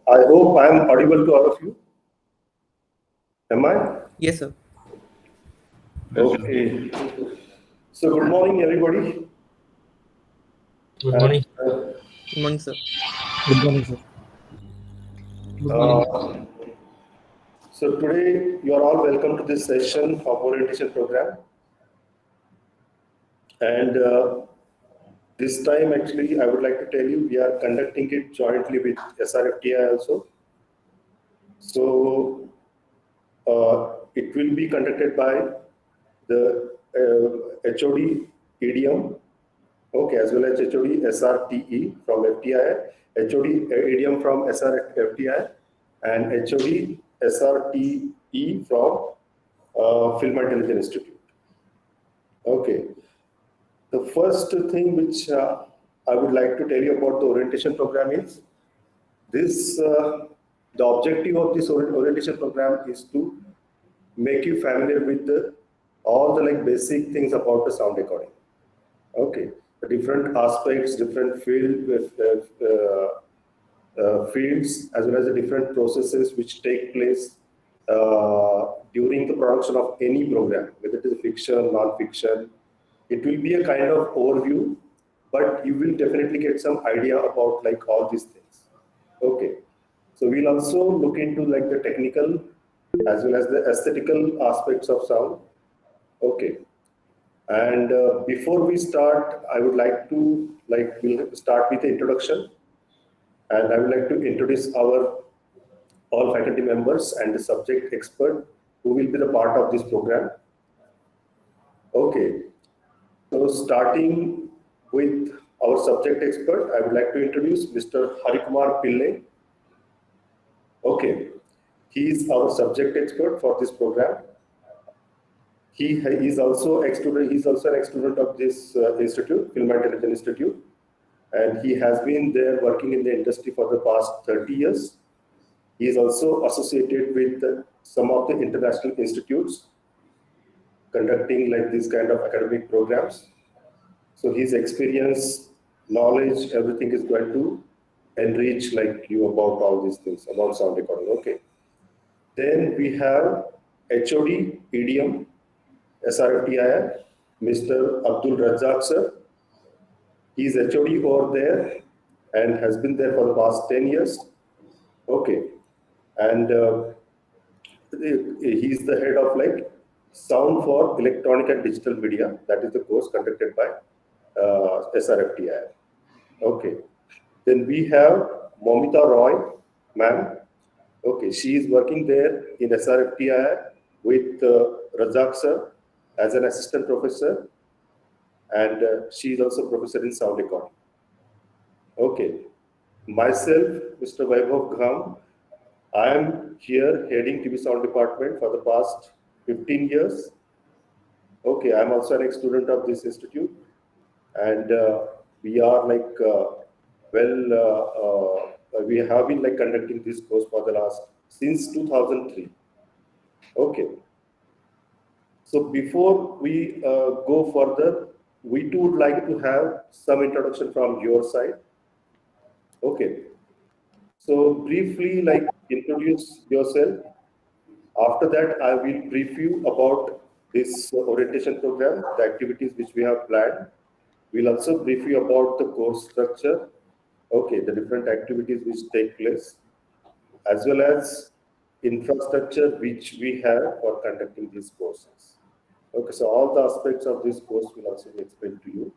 I hope I am audible to all of you. Am I? Yes, sir. Okay. So good morning, everybody. Good morning. Good morning, sir. Good morning, sir. Good morning. So today you are all welcome to this session of orientation program. And this time actually I would like to tell you we are conducting it jointly with SRFTI also. So it will be conducted by the HOD EDM, okay, as well as HOD SRTE from FTI, HOD EDM from SRFTI, and HOD SRTE from Film Intelligence Institute. Okay. The first thing which I would like to tell you about the orientation program is this. The objective of this orientation program is to make you familiar with all the basic things about the sound recording. Okay, the different aspects, different fields, as well as the different processes which take place during the production of any program, whether it is fiction, non-fiction. It will be a kind of overview, but you will definitely get some idea about all these things. Okay, so we'll also look into the technical as well as the aesthetical aspects of sound. Okay, and before we start, I would like to we'll start with the introduction, and I would like to introduce our all faculty members and the subject expert who will be the part of this program. Okay, so starting with our subject expert, I would like to introduce Mr. Harikumar Pillai. Okay, he is our subject expert for this program. He is also an ex-student of this institute, Film Intelligence Institute, and he has been there working in the industry for the past 30 years. He is also associated with some of the international institutes conducting this kind of academic programs. So his experience, knowledge, everything is going to enrich you about all these things about sound recording. Okay. Then we have HOD EDM SRFTI, Mr. Abdul Razzaq sir. He is HOD over there and has been there for the past 10 years. Okay. And he is the head of Sound for Electronic and Digital Media. That is the course conducted by SRFTI. Okay. Then we have Momita Roy, ma'am. Okay, she is working there in SRFTI with Razzaq sir as an assistant professor, and she is also professor in sound recording. Okay, myself, Mr. Vaibhav Gham, I am here heading TV sound department for the past 15 years. Okay, I am also an ex-student of this institute, and we are we have been conducting this course for the since 2003. Okay. So before we go further, we too would like to have some introduction from your side. Okay. So briefly, introduce yourself. After that, I will brief you about this orientation program, the activities which we have planned. We'll also brief you about the course structure. Okay, the different activities which take place, as well as infrastructure which we have for conducting these courses. Okay, so all the aspects of this course will also be explained to you.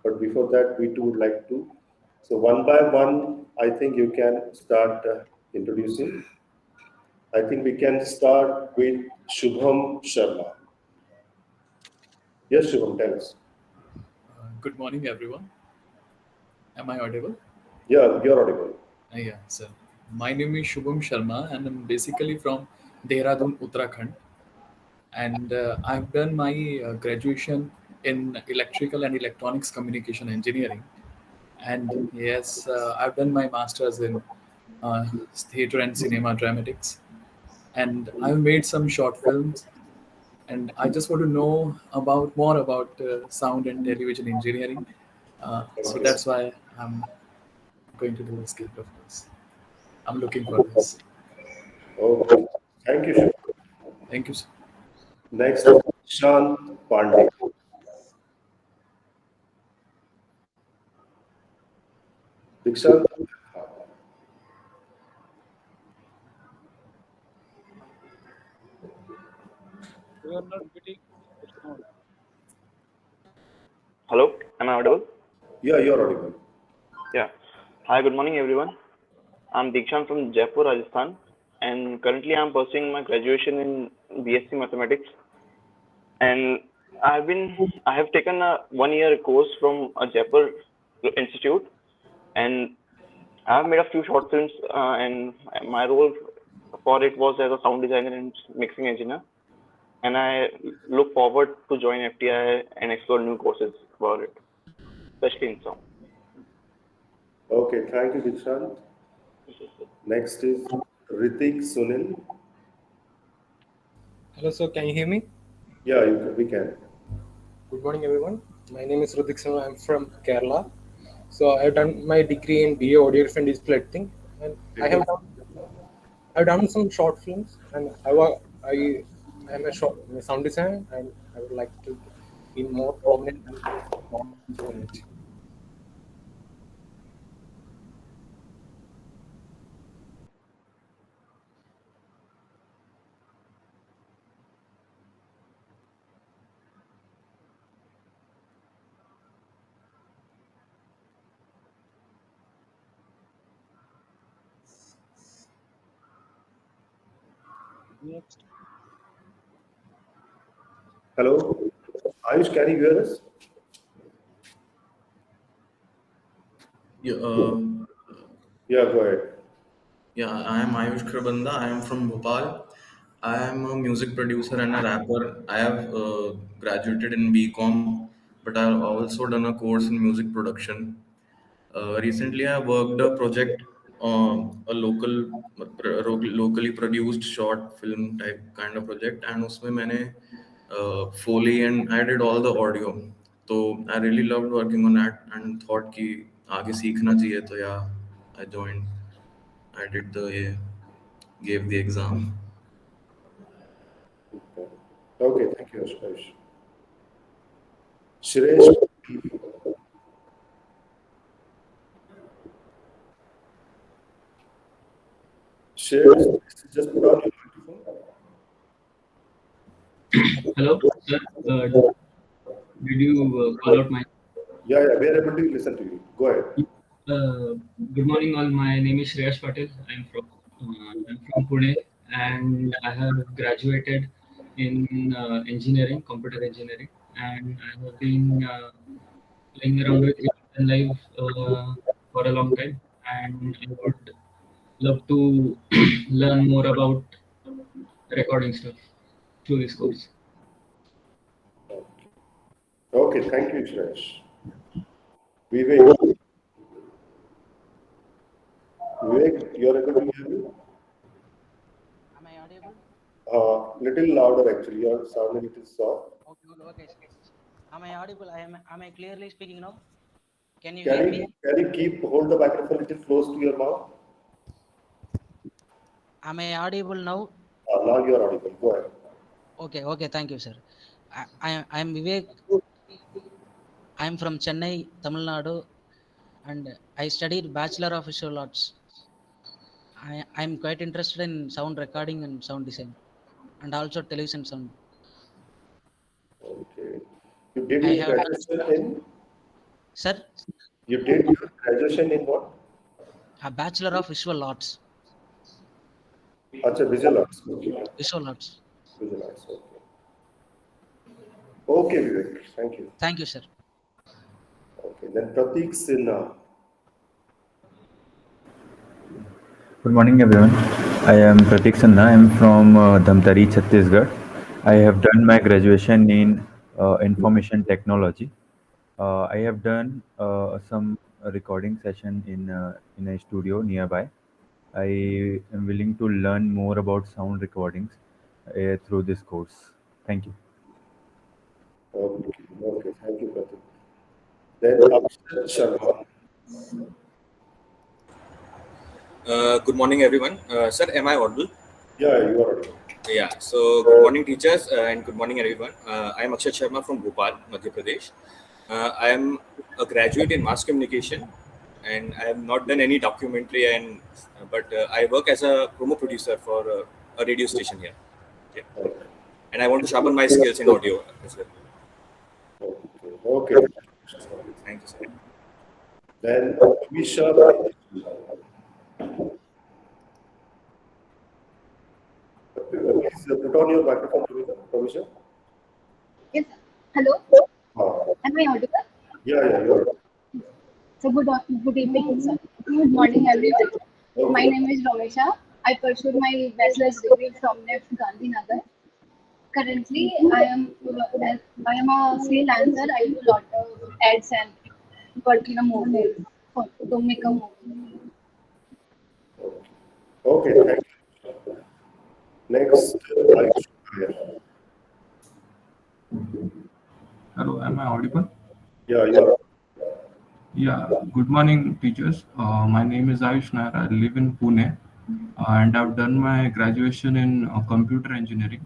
But before that, we too would like to. So one by one, I think you can start introducing. I think we can start with Shubham Sharma. Yes, Shubham, tell us. Good morning, everyone. Am I audible? Yeah, you're audible. Yeah, sir. My name is Shubham Sharma, and I'm basically from Dehradun, Uttarakhand. And I've done my graduation in electrical and electronics communication engineering. And yes, I've done my master's in theater and cinema dramatics. And I've made some short films. And I just want to know more about sound and television engineering. So that's why I'm going to do this kind of course. I'm looking for this. Okay. Thank you, Shubham. Thank you, sir. Next, Shant Pandey. Dikshant. Hello, am I audible? Yeah, you're audible. Yeah. Hi, good morning, everyone. I'm Dikshant from Jaipur, Rajasthan, and currently I'm pursuing my graduation in BSc Mathematics. And I have taken a 1 year course from a Jaipur institute, and I have made a few short films, and my role for it was as a sound designer and mixing engineer. And I look forward to join FTI and explore new courses about it, especially in sound. Okay, thank you, Dikshant. Next is Ritik Sunil. Hello, sir. Can you hear me? Yeah, we can. Good morning, everyone. My name is Rudik Sanu. I'm from Kerala. So I've done my degree in BA Audiography and Display Editing, and I've done some short films, and I am a short sound designer, and I would like to be more prominent in it. Hello, Ayush, can you hear us? Yeah, Yeah, go ahead. I am Ayush Krabanda. I am from Bhopal. I am a music producer and a rapper. I have graduated in BCom, but I've also done a course in music production. Recently, I worked a project, a locally produced short film type kind of project, and उसमें मैंने Foley and I did all the audio. So I really loved working on that and thought कि आगे सीखना चाहिए तो I joined. I did gave the exam. Okay, thank you, Ayush. Shresh, Shresh, just put on your microphone. Hello, sir. Did you call out my? Yeah, we are able to listen to you. Go ahead. Good morning, all. My name is Shreyash Patel. I'm from Pune, and I have graduated in engineering, computer engineering, and I have been playing around with Ableton Live for a long time, and I would love to learn more about recording stuff through this course. Okay, thank you, Shresh. Vivek, you're able to hear me? Am I audible? Little louder actually. You're sounding little soft. Okay. Am I audible? Am I clearly speaking now? Can you Can hear you me? can you hold the microphone little close to your mouth? Am I audible now? Now you're audible. Go ahead. Okay. Thank you, sir. I'm Vivek. I'm from Chennai, Tamil Nadu, and I studied Bachelor of Visual Arts. I'm quite interested in sound recording and sound design, and also television sound. Okay. You did I your have, graduation in? sir, You did your graduation in what? a Bachelor of Visual Arts. Acha, visual arts. Okay. Visual Arts. Visual arts. Okay. Okay, Vivek. Thank you. Thank you, sir. Okay. Then Pratik Sinha. Good morning, everyone. I am Pratik Sanna. I am from Dhamtari, Chhattisgarh. I have done my graduation in information technology. I have done some recording session in a studio nearby. I am willing to learn more about sound recordings through this course. Thank you. Okay. Thank you, Pratik. Then Akshat Sharma. Good morning, everyone. Sir, am I audible? Yeah, you are audible. Yeah. So, good morning, teachers, and good morning, everyone. I am Akshat Sharma from Bhopal, Madhya Pradesh. I am a graduate in mass communication, and I have not done any documentary, but I work as a promo producer for a radio station here. Yeah. Okay. And I want to sharpen my skills in audio as well. Okay. Thank you, sir. Then Amisha. Please put on your microphone, Amisha. Yes. Hello. Ah, Am I audible? yeah, you are. So good evening, sir. Good morning, everyone. My Okay. name is Ramesha. I pursued my bachelor's degree from NEFT Gandhinagar. Currently, I am a freelancer. I do a lot of ads and work in a movie to make a movie. Okay, thank you. Next, Ayush. Hello, am I audible? Yeah, you are. Yeah, good morning, teachers. My name is Ayush Nair. I live in Pune, and I've done my graduation in computer engineering.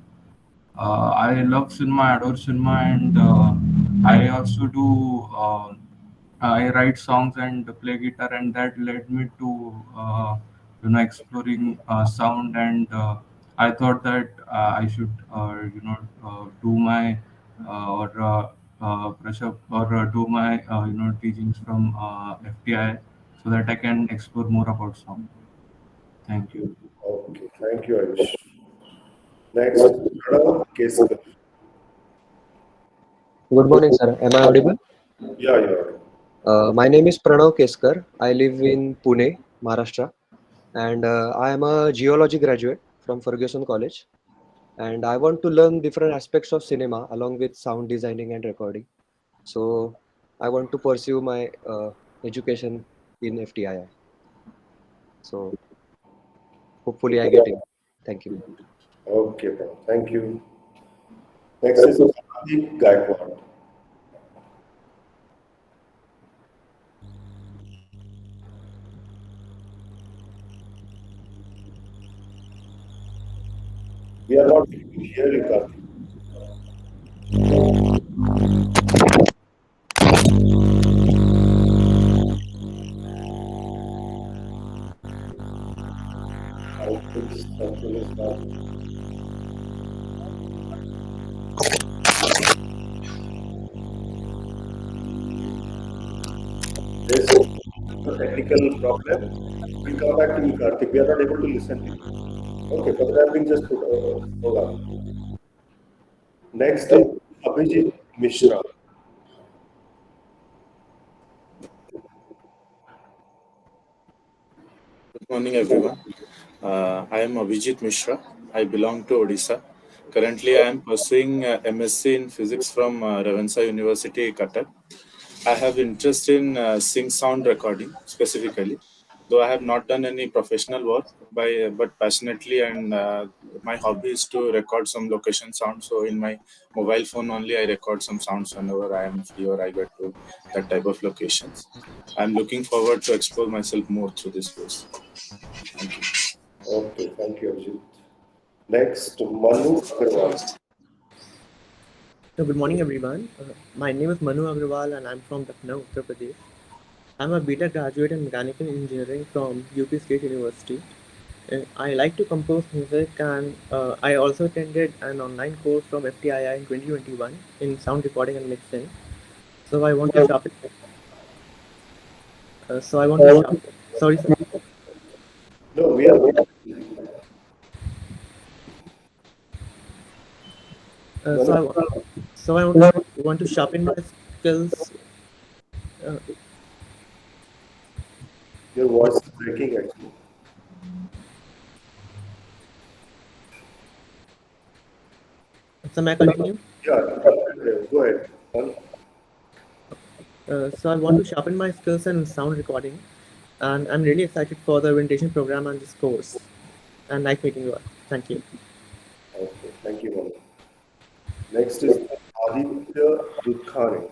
I love cinema, I adore cinema, and I also do. I write songs and play guitar, and that led me to exploring sound. And I thought that I should do my brush up or do my teachings from FTI so that I can explore more about sound. Thank you. Okay, thank you, Ayush. Next, Pranav Keskar. Good morning, sir. Am I audible? Yeah, you are. My name is Pranav Keskar. I live in Pune, Maharashtra, and I am a geology graduate from Ferguson College. And I want to learn different aspects of cinema along with sound designing and recording. So I want to pursue my education in FTII. So hopefully I get in. Thank you. Okay, Pranav. Thank you. Next is Karthik Gaikwad. We are not able to hear you, Karthik. I think something is not. There's a technical problem. We'll come back to you, Karthik. We are not able to listen to you. Okay, for that, we just hold on. Next is Abhijit Mishra. Good morning, everyone. I am Abhijit Mishra. I belong to Odisha. Currently, I am pursuing MSc in Physics from Ravensa University, Qatar. I have interest in sync sound recording specifically, though I have not done any professional work but passionately, and my hobby is to record some location sound. So in my mobile phone only, I record some sounds whenever I am free or I get to that type of locations. I'm looking forward to explore myself more through this course. Thank you. Okay, thank you, Abhijit. Next, Manu Agarwal. So good morning, everyone. My name is Manu Agrawal, and I'm from Lucknow, Uttar Pradesh. I'm a BTech graduate in mechanical engineering from UP State University. I like to compose music, and I also attended an online course from FTII in 2021 in sound recording and mixing. So I want to sharpen. Sorry, sir. No, we are. So I want to sharpen my skills. Your voice is breaking actually. So may I continue? Yeah, go ahead. So I want to sharpen my skills in sound recording, and I'm really excited for the orientation program and this course. And nice meeting you all. Thank you. Okay, thank you, Manu. Next is Aditya Dudkhane.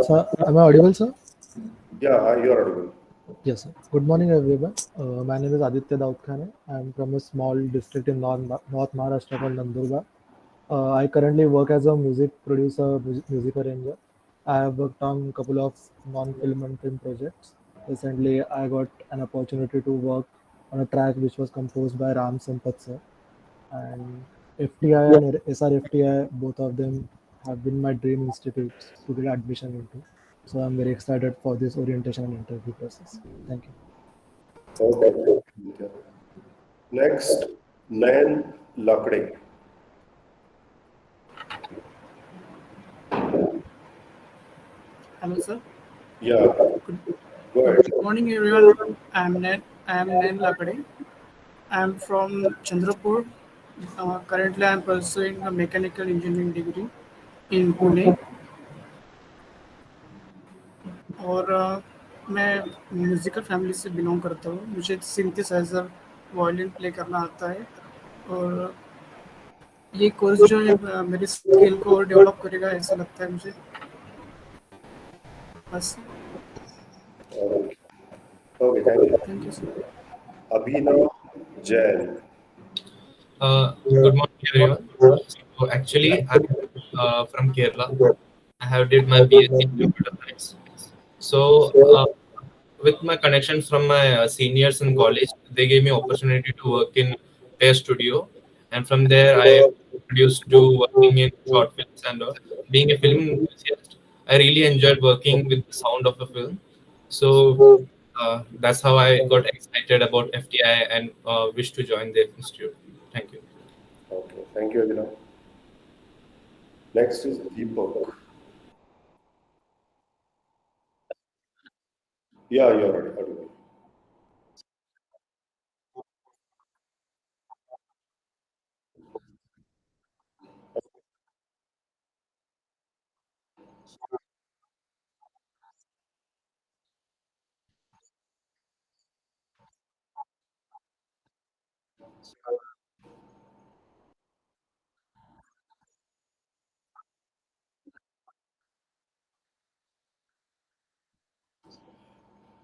Sir, am I audible, sir? Yeah, you are audible. Yes, sir. Good morning, everyone. My name is Aditya Daudkhane. I'm from a small district in North Maharashtra called Nandurbar. I currently work as a music producer, music arranger. I have worked on a couple of non-film and film projects. Recently, I got an opportunity to work on a track which was composed by Ram Sampath sir. And FTI and SRFTI, both of them have been my dream institutes to get admission into. So I'm very excited for this orientation and interview process. Thank you. Okay. Next, Nayan Lakde. Hello, sir. Yeah, go ahead. Good morning, everyone. I'm Nen Lakade. I'm from Chandrapur. Currently, I'm pursuing a mechanical engineering degree in Pune. और मैं musical family से belong करता हूँ. मुझे synthesiser violin play करना आता है और ये कोर्स जो है मेरी स्किल को और डेवलप करेगा ऐसा लगता है मुझे. बस. Okay, thank you. Thank you, sir. Abhinav Jain. Good morning, everyone. So actually, I'm from Kerala. I have did my BSc in computer science. So with my connections from my seniors in college, they gave me opportunity to work in their studio, and from there I introduced to working in short films and being a film enthusiast. I really enjoyed working with the sound of a film. So that's how I got excited about FTI and wish to join the institute. Thank you. Okay, thank you, Abhinav. Next is Deepak. Yeah, you're audible.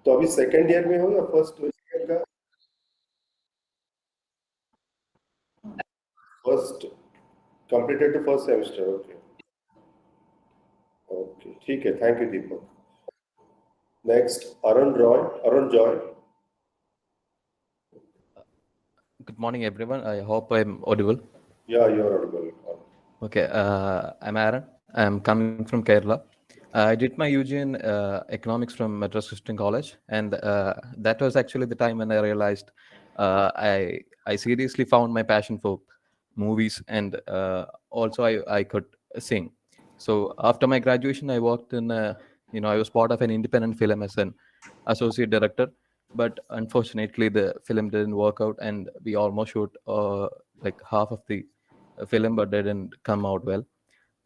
तो अभी second year में हो या first year का? First completed to first semester. Okay. Okay, ठीक है. Thank you, Deepak. Next, Arun Joy. Good morning, everyone. I hope I'm audible. Yeah, you're audible. Okay, I'm Aaron. I'm coming from Kerala. I did my UG in economics from Madras Christian College, and that was actually the time when I realized I seriously found my passion for movies, and also I could sing. So after my graduation, I worked in I was part of an independent film as an associate director, but unfortunately the film didn't work out, and we almost shot like half of the film, but didn't come out well.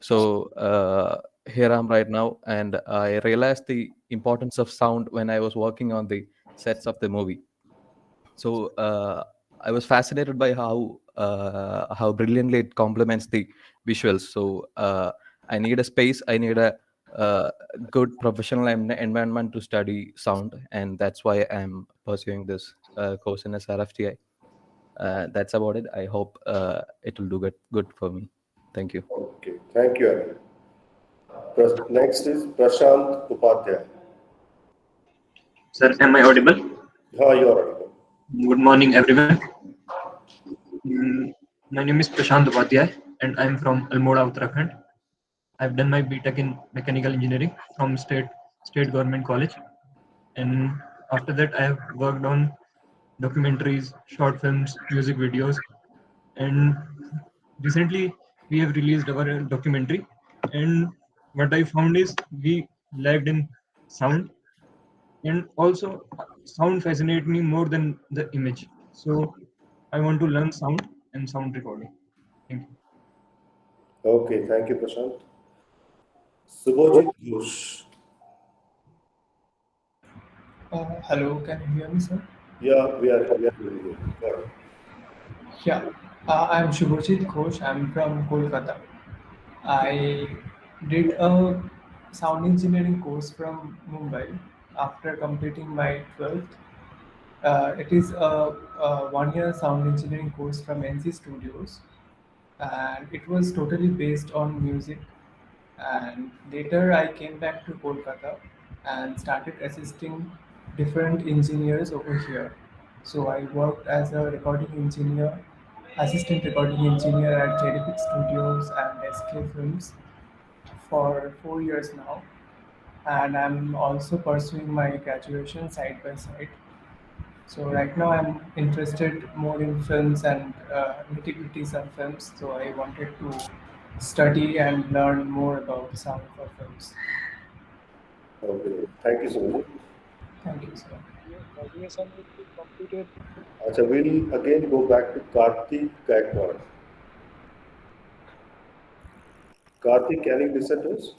So here I'm right now, and I realized the importance of sound when I was working on the sets of the movie. So I was fascinated by how brilliantly it complements the visuals. So I need a space, I need a good professional environment to study sound, and that's why I'm pursuing this course in SRFTI. That's about it. I hope it will do good for me. Thank you. Okay, thank you, Arun. Next is Prashant Upadhyay. Sir, am I audible? Yeah, you're audible. Good morning, everyone. My name is Prashant Upadhyay, and I'm from Almora, Uttarakhand. I've done my BTech in mechanical engineering from state government college, and after that I have worked on documentaries, short films, music videos, and recently we have released our documentary. And what I found is we lagged in sound, and also sound fascinates me more than the image. So I want to learn sound and sound recording. Thank you. Okay, thank you, Prashant. Subhojit Ghosh. Hello, can you hear me, sir? Yeah, we are very good. Go ahead. Yeah, I'm Shubhajit Ghosh. I'm from Kolkata. I did a sound engineering course from Mumbai, after completing my 12th. It is a one-year sound engineering course from NC Studios, and it was totally based on music. And later, I came back to Kolkata and started assisting different engineers over here. So I worked as a recording engineer, assistant recording engineer at JDPIC Studios and SK Films for 4 years now. And I'm also pursuing my graduation side by side. So right now I'm interested more in films and nitty-gritties on films. So I wanted to study and learn more about sound for films. Okay, thank you so much. Thank you, sir. Graduation will be completed. So we'll again go back to Karthik Gaikwad. Karthik, can you listen to us?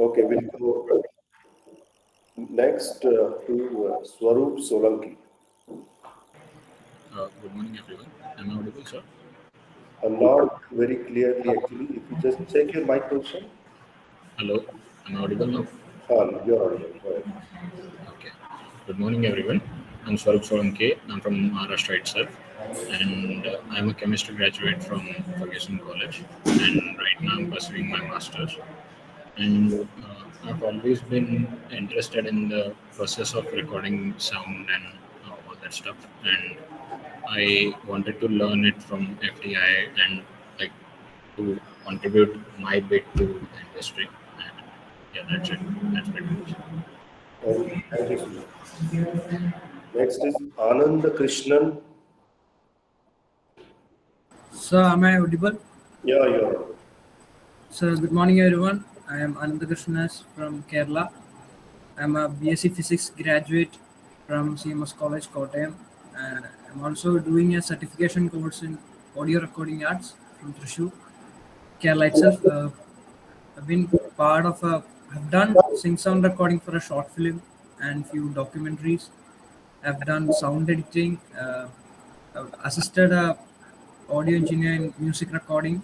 Okay, we'll go next to Swaroop Solanki. Good morning, everyone. Am I audible, sir? Not very clearly, actually. If you just check your mic position. Hello, am I audible now? You're audible. Go ahead. Okay. Good morning, everyone. I'm Swarup Solanke. I'm from Maharashtra itself, and I'm a chemistry graduate from Ferguson College. And right now, I'm pursuing my master's. And I've always been interested in the process of recording sound and all that stuff. And I wanted to learn it from FTI and like to contribute my bit to the industry. And yeah, that's it. That's pretty much. Thank you so much. Next is Anand Krishnan. Sir, am I audible? Yeah, you're audible. Sir, good morning, everyone. I am Ananda Krishnas from Kerala. I'm a BSc Physics graduate from CMS College, Kottayam. And I'm also doing a certification course in audio recording arts from Thrissur, Kerala itself. I've been part of I've done sync sound recording for a short film and few documentaries. I've done sound editing. I've assisted a audio engineer in music recording.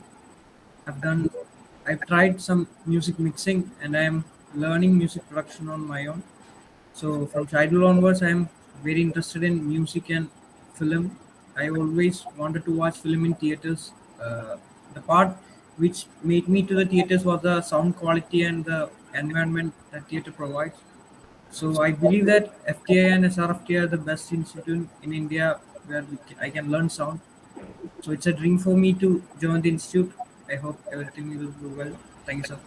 I've tried some music mixing and I'm learning music production on my own. So from childhood onwards, I'm very interested in music and film. I always wanted to watch film in theaters. The part which made me to the theaters was the sound quality and the environment that theater provides. So I believe that FTI and SRFTI are the best institute in India where I can learn sound. So it's a dream for me to join the institute. I hope everything will go well. Thank you, sir.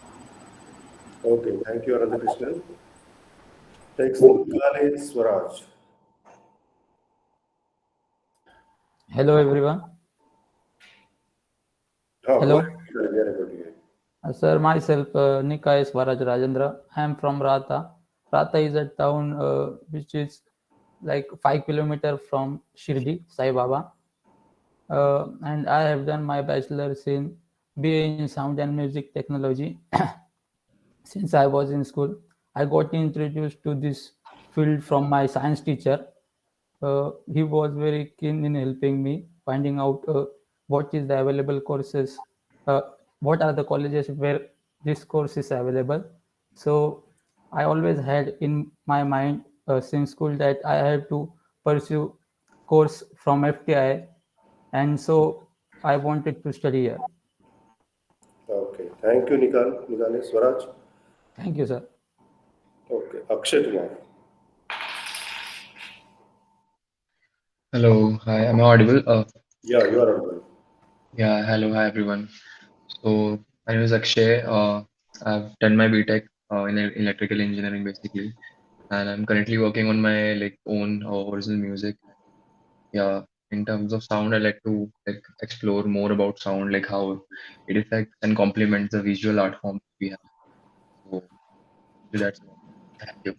Okay, thank you, Anand Krishnan. Next, Nikale Swaraj. Hello, everyone. Oh, Hello. go ahead. We are able to hear you. Sir, myself, Nikay Swaraj Rajendra. I am from Ratha. Ratha is a town which is like 5 kilometers from Shirdi, Sai Baba. And I have done my bachelor's in BA in Sound and Music Technology. Since I was in school, I got introduced to this field from my science teacher. He was very keen in helping me finding out what is the available courses, uh, what are the colleges where this course is available. So I always had in my mind since school that I have to pursue course from FTI, and so I wanted to study here. Okay, thank you, Nikale Swaraj. Thank you, sir. Okay, Akshay Kumar. Hello, hi, am I audible? Yeah, you are audible. Yeah, hello, hi everyone. So my name is Akshay. I've done my BTech in electrical engineering basically, and I'm currently working on my like own original music. Yeah, in terms of sound, I like to like explore more about sound, like how it affects and complements the visual art form we have. So that's thank you.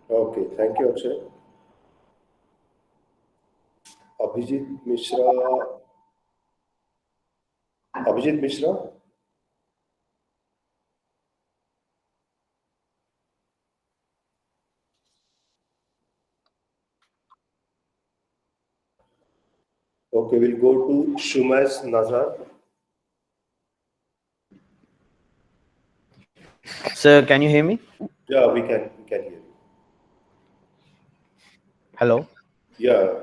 Okay, thank you, Akshay. Abhijit Mishra. Abhijit Mishra. Okay, we'll go to Shumais Nazar. Sir, can you hear me? Yeah, we can hear you. Hello. Yeah.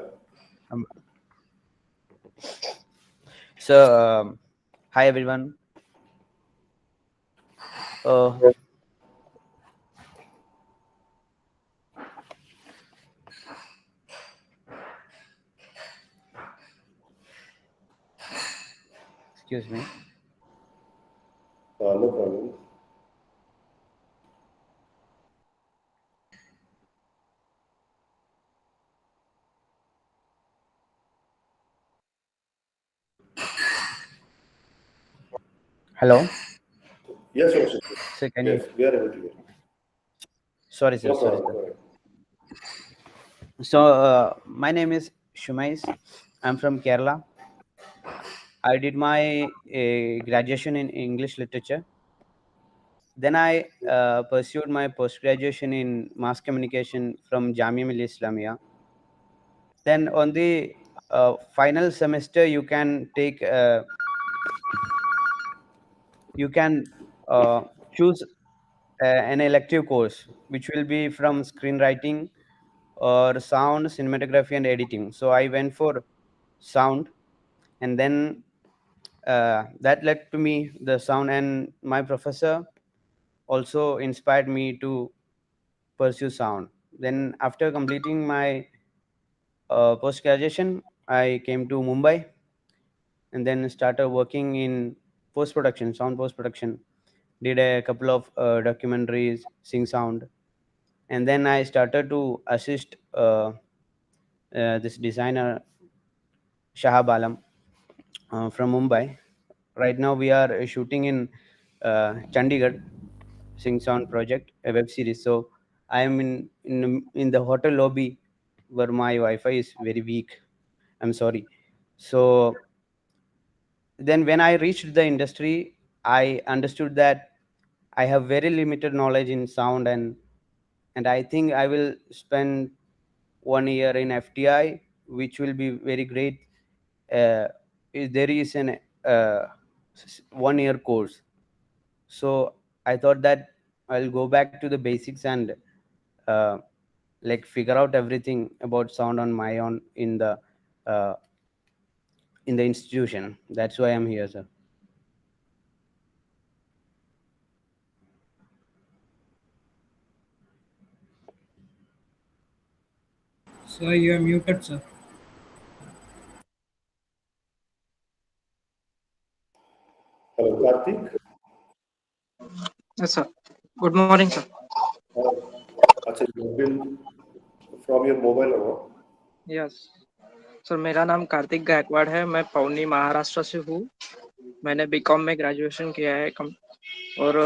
So, hi everyone. Uh, Excuse me. No problem. Hello. Yes, sure. Sir, can Yes, we are able to hear. Sorry, sir. No Sorry, problem. sir. Go ahead. So, my name is Shumais. I'm from Kerala. I did my graduation in English literature. Then I pursued my post graduation in mass communication from Jamia Millia Islamia. Then on the final semester, you can take you can choose an elective course, which will be from screenwriting or sound, cinematography, and editing. So I went for sound, and then that led to me the sound, and my professor also inspired me to pursue sound. Then after completing my post graduation, I came to Mumbai and then started working in post production, sound post production. Did a couple of documentaries, sing sound, and then I started to assist this designer Shahab Alam from Mumbai. Right now, we are shooting in Chandigarh, Sing Sound Project, a web series. So I am in the hotel lobby where my Wi-Fi is very weak. I'm sorry. So then, when I reached the industry, I understood that I have very limited knowledge in sound, and I think I will spend 1 year in FTI, which will be very great. There is an 1 year course. So I thought that I'll go back to the basics and uh, like figure out everything about sound on my own uh, in the institution. That's why I'm here, sir. Sir, you are muted, sir. Hello, Karthik. Yes, sir. Good morning, sir. अच्छा, you've been from your mobile or what? Yes sir, मेरा नाम कार्तिक गायकवाड़ है। मैं पौनी महाराष्ट्र से हूँ। मैंने BCom में graduation किया है और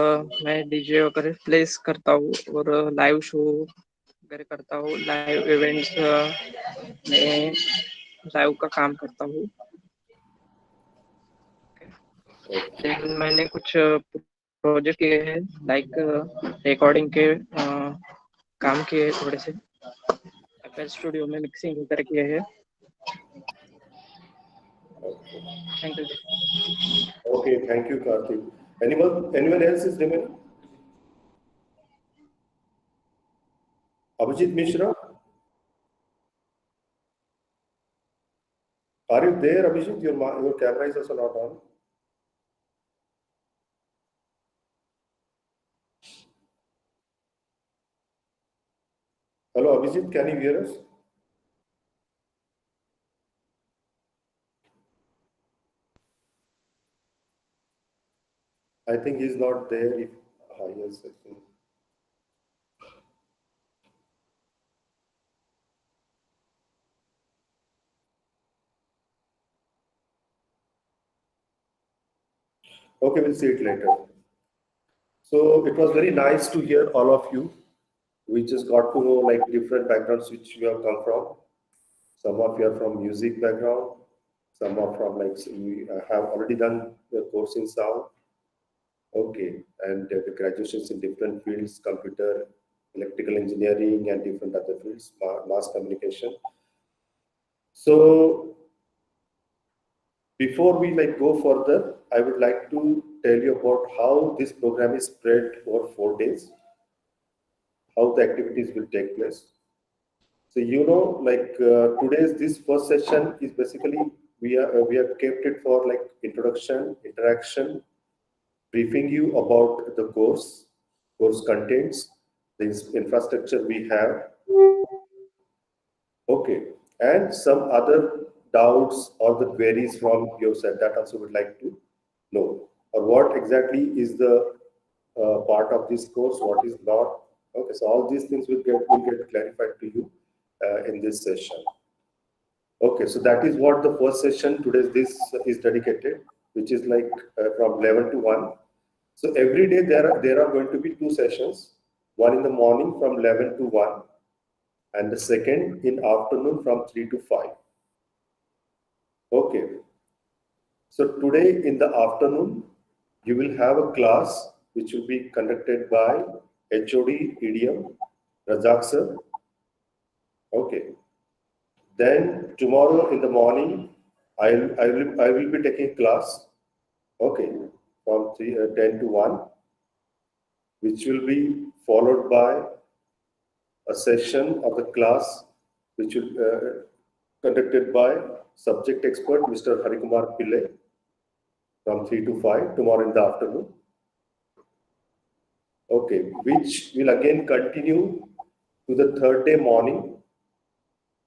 मैं डीजे वगैरह प्लेस करता हूँ और लाइव शो वगैरह करता हूँ। लाइव इवेंट्स में लाइव का काम करता हूँ। देन मैंने कुछ प्रोजेक्ट किए हैं, लाइक रिकॉर्डिंग के काम किए थोड़े से। FL स्टूडियो में मिक्सिंग वगैरह किए हैं। Thank you. Okay, thank you, Karthik. Anyone else is remaining? Abhijit Mishra? Are you there, Abhijit? Your camera is also not on. Hello, Abhijit, can you hear us? I think he's not there. Yes, I think. Okay, we'll see it later. So it was very nice to hear all of you. We just got to know like different backgrounds which you have come from. Some of you are from music background. Some are from like we have already done the course in sound. Okay, and the graduations in different fields, computer, electrical engineering, and different other fields, mass communication. So Before we go further, I would like to tell you about how this program is spread over 4 days, how the activities will take place. So today's this first session is basically we have kept it for introduction, interaction, briefing you about the course contents, the infrastructure we have. Okay, and some other doubts or the queries from your side that also would like to know, or what exactly is the part of this course, what is not. Okay, so all these things will get clarified to you in this session. Okay, so that is what the first session today this is dedicated, which is from 11 to 1. So every day there are going to be 2 sessions, one in the morning from 11 to 1, and the second in afternoon from 3 to 5. Okay. So today in the afternoon, you will have a class which will be conducted by HOD EDM, Razak sir. Okay. Then tomorrow in the morning, I will be taking class. Okay, from 10 to 1, which will be followed by a session of the class which will conducted by subject expert Mr. Harikumar Pillai from 3 to 5 tomorrow in the afternoon. Okay, which will again continue to the third day morning.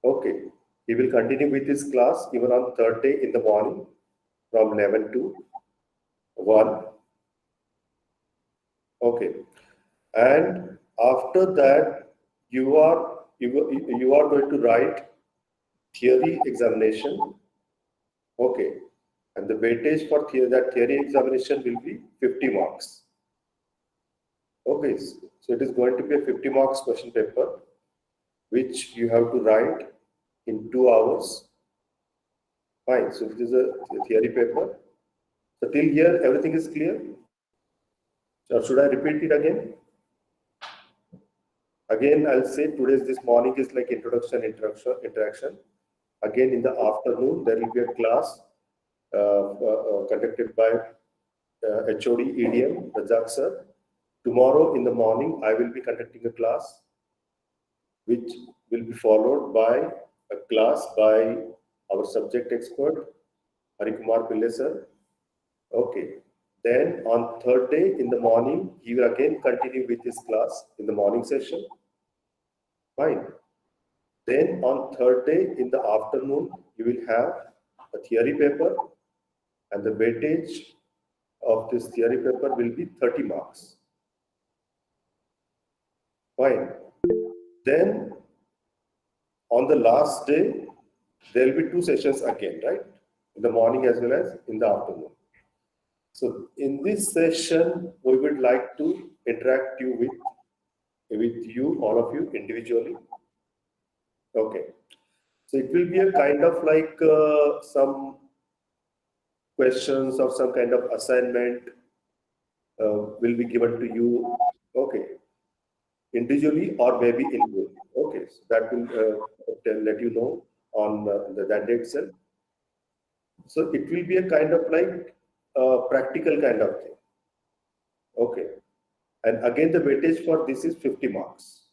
Okay, he will continue with his class even on third day in the morning from 11 to 1. Okay, and after that you are going to write theory examination. Okay, and the weightage for that theory examination will be 50 marks. Okay, so it is going to be a 50 marks question paper, which you have to write in 2 hours. Fine, so it is a theory paper. So till here, everything is clear? Or should I repeat it again? Again, I'll say today's this morning is introduction, interaction. Again, in the afternoon, there will be a class conducted by HOD EDM, Razak sir. Tomorrow in the morning, I will be conducting a class, which will be followed by a class by our subject expert, Harikumar Pillai sir. Okay. Then on third day in the morning, he will again continue with his class in the morning session. Fine. Then on third day in the afternoon, you will have a theory paper, and the weightage of this theory paper will be 30 marks. Fine. Then on the last day, there will be 2 sessions again, right? In the morning as well as in the afternoon. So in this session, we would like to interact with you, all of you individually. Okay. So it will be a kind of some questions or some kind of assignment will be given to you. Okay. Individually or maybe in group. Okay. So that will let you know on that day itself. So it will be a kind of practical kind of thing. Okay. And again, the weightage for this is 50 marks.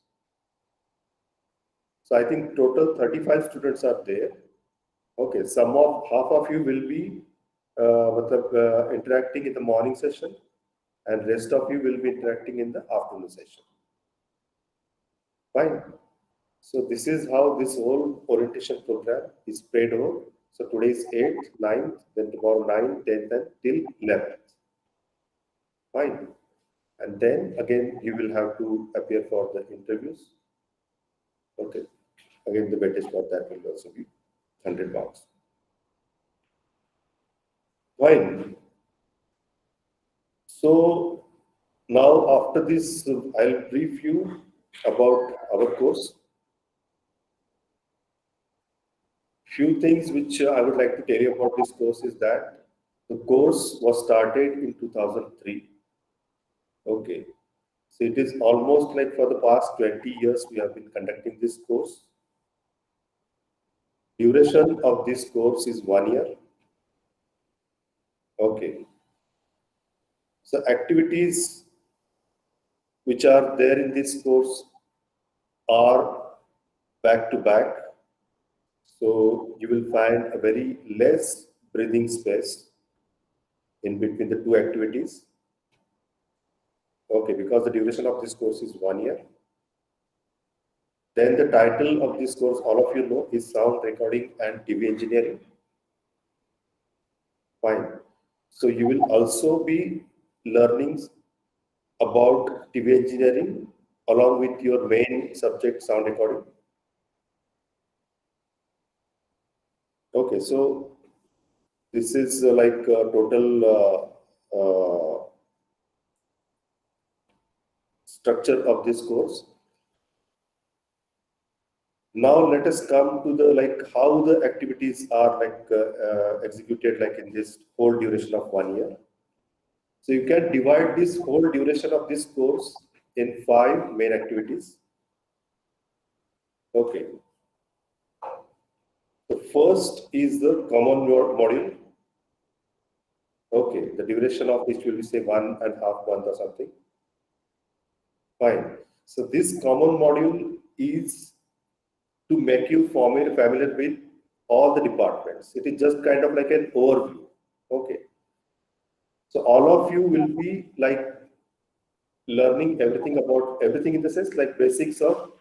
So I think total 35 students are there. Okay. Half of you will be interacting in the morning session, and rest of you will be interacting in the afternoon session. Fine. So this is how this whole orientation program is spread over. So today is 8th, 9th, then tomorrow 9th, 10th, and till 11th. Fine. And then again, you will have to appear for the interviews. Okay. Again, the weightage for that will also be 100 marks. Fine. So now after this, I'll brief you about our course. Few things which I would like to tell you about this course is that the course was started in 2003. Okay. So it is almost for the past 20 years we have been conducting this course. Duration of this course is 1 year. Okay. So activities which are there in this course are back to back. So you will find a very less breathing space in between the two activities. Okay, because the duration of this course is 1 year. Then the title of this course, all of you know, is Sound Recording and TV Engineering. Fine. So you will also be learning about TV engineering along with your main subject, sound recording. Okay, so this is like a total structure of this course. Now let us come to the how the activities are executed in this whole duration of 1 year. So you can divide this whole duration of this course in 5 main activities. Okay. The first is the common module. Okay, the duration of which will be say 1.5 months or something. Fine. So this common module is to make you familiar with all the departments. It is just kind of like an overview. Okay. So all of you will be learning everything about everything in the sense basics of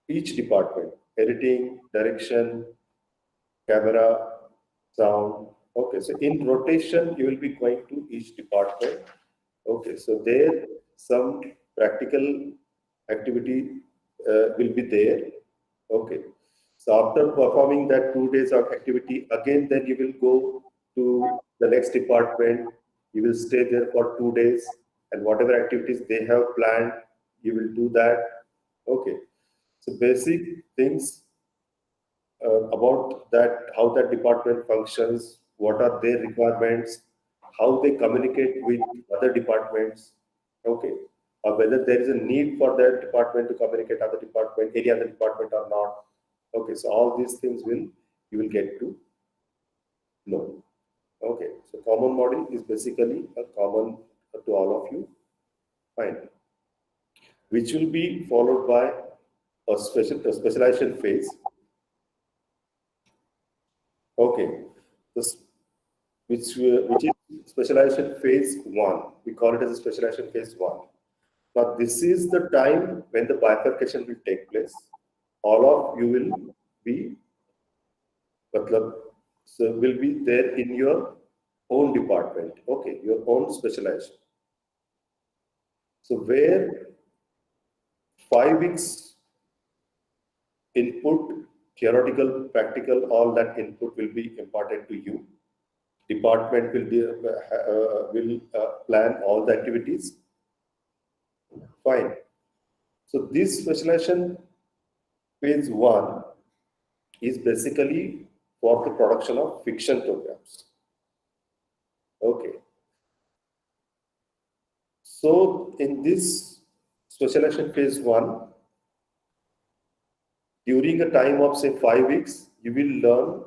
each department: editing, direction, camera, sound. Okay, so in rotation you will be going to each department. Okay, so there some practical activity will be there. Okay, so after performing that 2 days of activity, again then you will go to the next department. You will stay there for 2 days, and whatever activities they have planned, you will do that. Okay, so basic things about that, how that department functions, what are their requirements, how they communicate with other departments. Okay, or whether there is a need for that department to communicate other department, any other department or not. Okay, so all these things you will get to know. Okay, so common module is basically a common to all of you. Fine. Which will be followed by a specialization phase. Okay, which is specialization phase 1. We call it as a specialization phase 1. Now this is the time when the bifurcation will take place. All of you will be there in your own department. Okay, your own specialization. So where 5 weeks input, theoretical, practical, all that input will be imparted to you. Department will plan all the activities. Fine. So this specialization phase 1 is basically for the production of fiction programs. Okay. So in this specialization phase 1, during a time of say 5 weeks, you will learn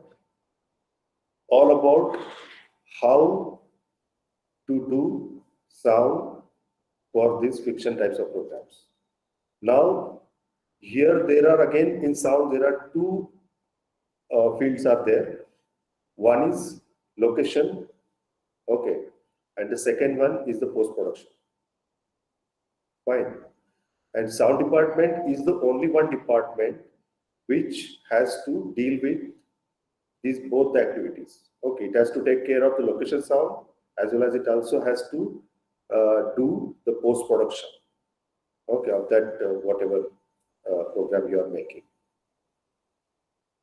all about how to do sound for these fiction types of programs. Now, here there are again in sound, there are 2 fields are there. One is location, okay, and the second one is the post-production. Fine. And sound department is the only one department which has to deal with these both the activities. Okay, it has to take care of the location sound as well as it also has to do the post-production, okay, of that whatever program you are making.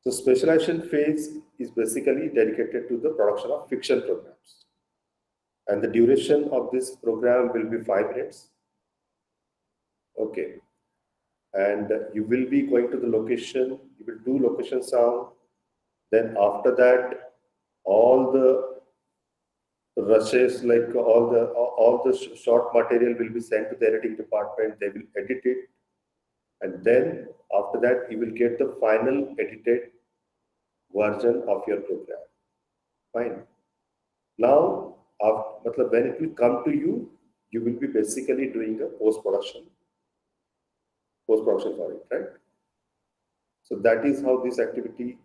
So specialization phase is basically dedicated to the production of fiction programs. And the duration of this program will be 5 minutes. Okay. And you will be going to the location, you will do location sound. Then after that, all the rushes, like all the short material will be sent to the editing department. They will edit it. And then after that, you will get the final edited version of your program. Fine. Now, when it will come to you, you will be basically doing a post-production for it, right? So that is how this activity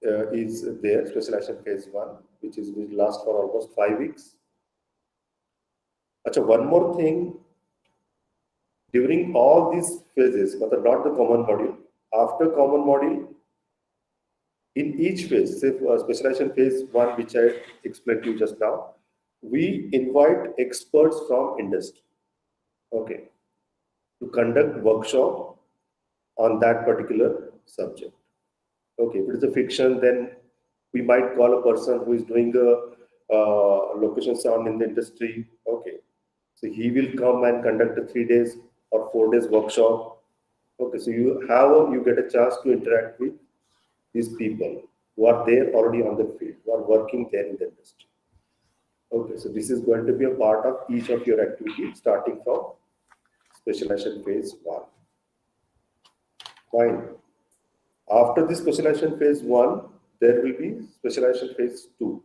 is there, specialization phase 1, which will last for almost 5 weeks. Achha, one more thing, during all these phases, but not the common module, after common module, in each phase, say specialization phase 1, which I explained to you just now, we invite experts from industry, okay, to conduct workshop on that particular subject. Okay, if it is a fiction, then we might call a person who is doing a location sound in the industry. Okay, so he will come and conduct a 3 days or 4 days workshop. Okay, so you get a chance to interact with these people who are there already on the field, who are working there in the industry. Okay, so this is going to be a part of each of your activities starting from specialization phase 1. Fine. After this specialization phase 1, there will be specialization phase 2.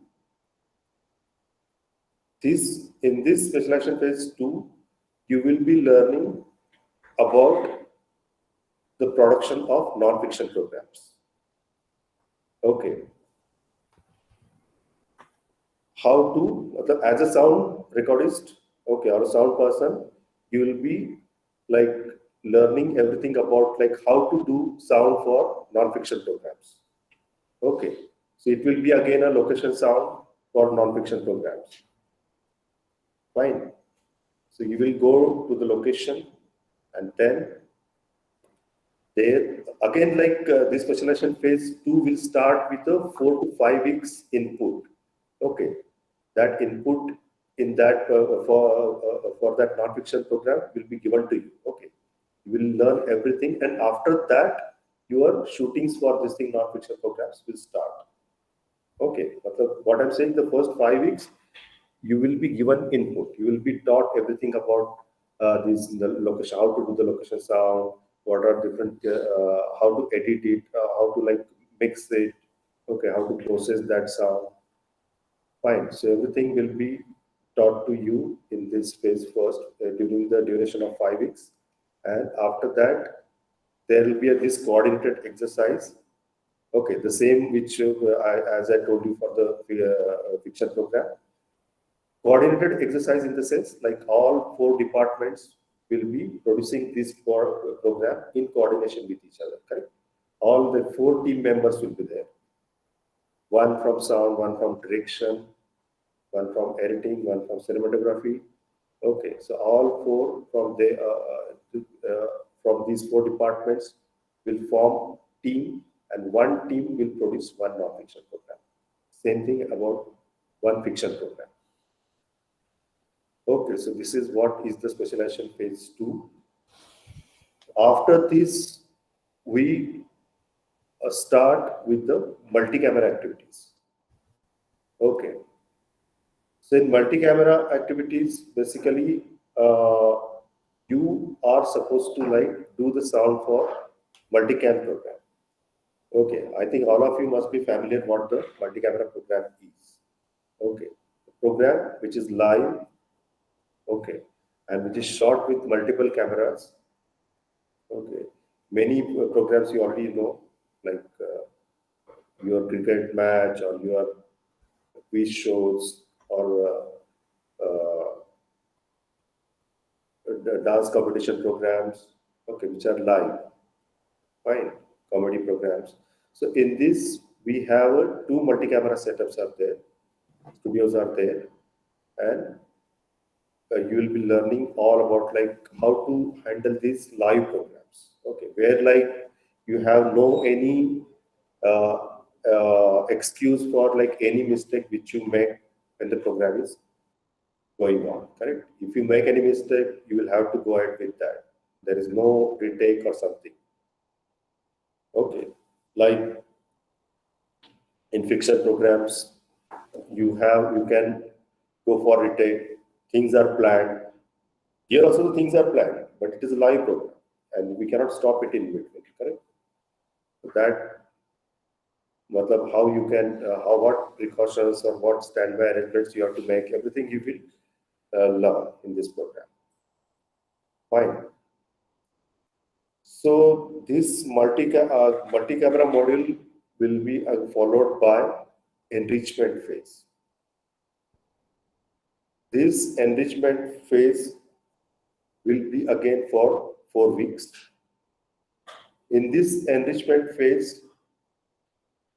In this specialization phase 2, you will be learning about the production of non-fiction programs. Okay. How to, as a sound recordist, okay, or a sound person, you will be like learning everything about like how to do sound for non-fiction programs. Okay, so it will be again a location sound for non-fiction programs. Fine. So you will go to the location and then there again, like this specialization phase 2 will start with a 4 to 5 weeks input. Okay, that input in that for that non-fiction program will be given to you. Okay, you will learn everything, and after that, your shootings for this thing non-fiction programs will start. Okay, what I'm saying, the first 5 weeks, you will be given input. You will be taught everything about the location, how to do the location sound, what are different, how to edit it, how to like mix it, okay, how to process that sound. Fine. So everything will be taught to you in this phase first during the duration of 5 weeks, and after that, there will be this coordinated exercise. Okay, the same which as I told you for the fiction program. Coordinated exercise in the sense like all 4 departments will be producing this program in coordination with each other, correct? All the 4 team members will be there. One from sound, one from direction, one from editing, one from cinematography. Okay, so all 4 from these 4 departments will form team, and one team will produce one non-fiction program. Same thing about one fiction program. Okay, so this is what is the specialization phase 2. After this, we start with the multi-camera activities. Okay. So in multi-camera activities, basically, you are supposed to like do the sound for multi-cam program. Okay, I think all of you must be familiar what the multi-camera program is. Okay, the program which is live, okay, and which is shot with multiple cameras. Okay, many programs you already know, like your cricket match or your quiz shows or the dance competition programs, okay, which are live. Fine, comedy programs. So in this, we have 2 multi-camera setups are there, studios are there, and you will be learning all about like how to handle these live programs. Okay, where like you have no any excuse for like any mistake which you make when the program is going on, correct? If you make any mistake, you will have to go ahead with that. There is no retake or something. Okay, like in fiction programs, you can go for retake. Things are planned. Here also the things are planned, but it is a live program, and we cannot stop it in between, correct? So that matlab how you can, what precautions or what standby arrangements you have to make, everything you will learn in this program. Fine. So this multi-camera module will be followed by enrichment phase. This enrichment phase will be again for 4 weeks. In this enrichment phase,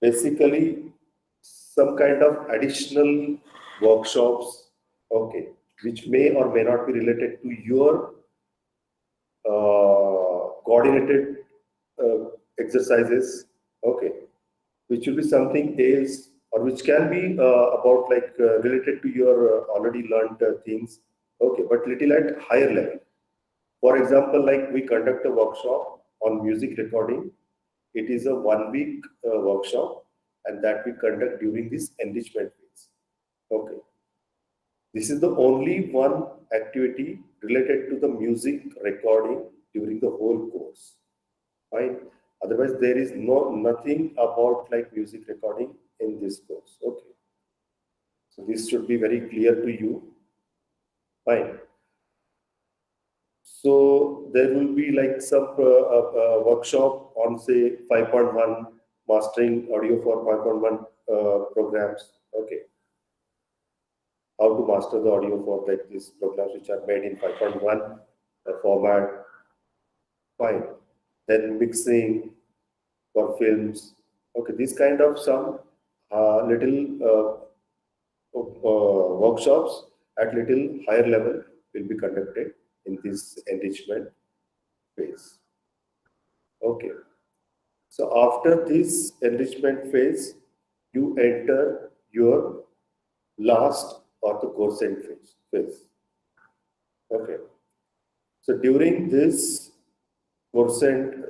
basically some kind of additional workshops, okay, which may or may not be related to your coordinated exercises, okay, which will be something else, or which can be about like related to your already learned things, okay, but little at higher level. For example, like we conduct a workshop on music recording. It is a 1 week workshop, and that we conduct during this enrichment phase. Okay. This is the only one activity related to the music recording during the whole course. Right? Otherwise, there is nothing about like music recording in this course. Okay. So this should be very clear to you. Fine. So there will be like some workshop on say 5.1 mastering audio for 5.1 programs. Okay. How to master the audio for like these programs which are made in 5.1 format. Fine. Then mixing for films. Okay, this kind of some little workshops at little higher level will be conducted in this enrichment phase. Okay. So after this enrichment phase, you enter your last or the course end phase. Okay. So during this course end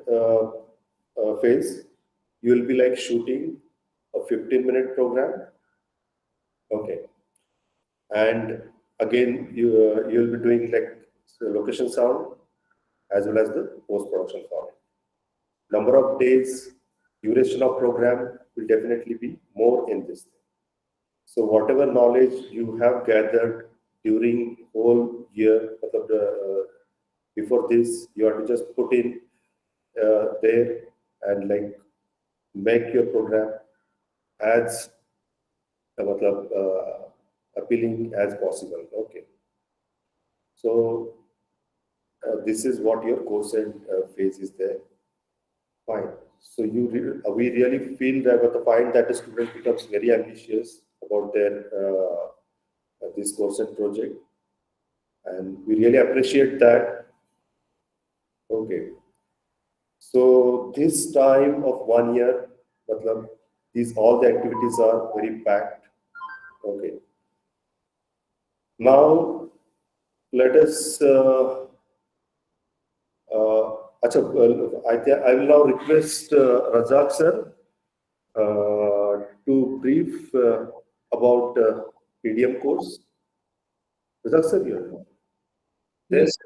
phase, you will be like shooting a 15-minute program. Okay. And again, you will be doing like location sound as well as the post-production sound. Number of days, duration of program will definitely be more in this thing. So whatever knowledge you have gathered during whole year, before this, you have to just put in there and like make your program as appealing as possible. Okay. So this is what your course end phase is there. Fine. So we really feel that find that the student becomes very ambitious about their this course and project, and we really appreciate that. Okay. So this time of 1 year, all the activities are very packed. Okay. Now let us. I will now request Razak sir to brief about PDM course. Razak sir, you Yes.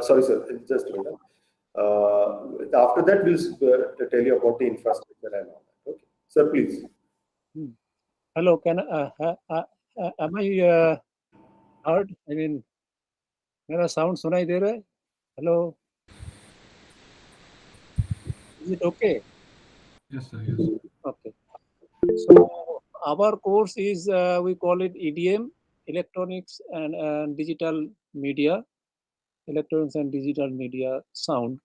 sorry sir, just a minute. After that, we'll tell you about the infrastructure and all that. Okay, sir, please. Hello, am I heard? I mean, मेरा sound सुनाई दे रहा है? Hello. Is it okay? Yes, sir. Yes. Okay. So our course is we call it EDM, Electronics and Digital Media, Electronics and Digital Media Sound.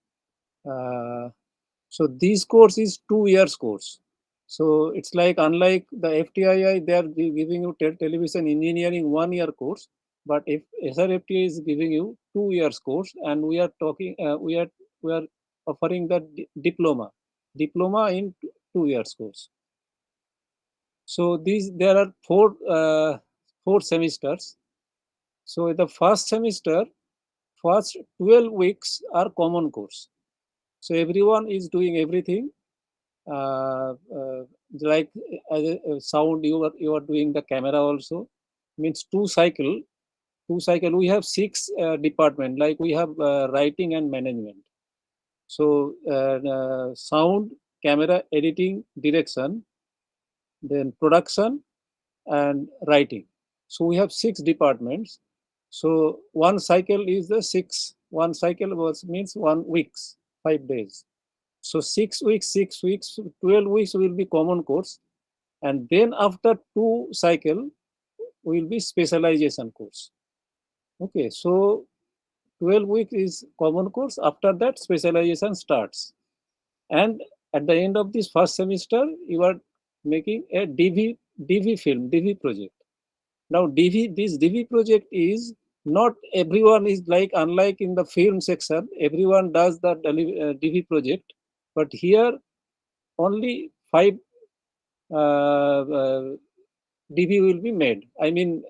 So this course is 2 years course. So it's like unlike the FTII, they are giving you television engineering 1 year course, but if SRFTI is giving you 2 years course, and we are talking we are offering the diploma in 2 years course. So there are four semesters. So the first semester, first 12 weeks are common course. So everyone is doing everything. Like sound, you are doing the camera also. Means two cycle. We have 6 department. Like we have writing and management. So sound, camera, editing, direction. then production, and writing. So we have 6 departments. So one cycle is the 6. One cycle means 1 weeks, 5 days. So 6 weeks, 6 weeks, 12 weeks will be common course, and then after 2 cycle will be specialization course. Okay, so 12 weeks is common course. After that, specialization starts. And at the end of this first semester, you are making a DV film, DV project. Now, this DV project is not everyone is like, unlike in the film section, everyone does the DV project, but here only 5 DV will be made. I mean,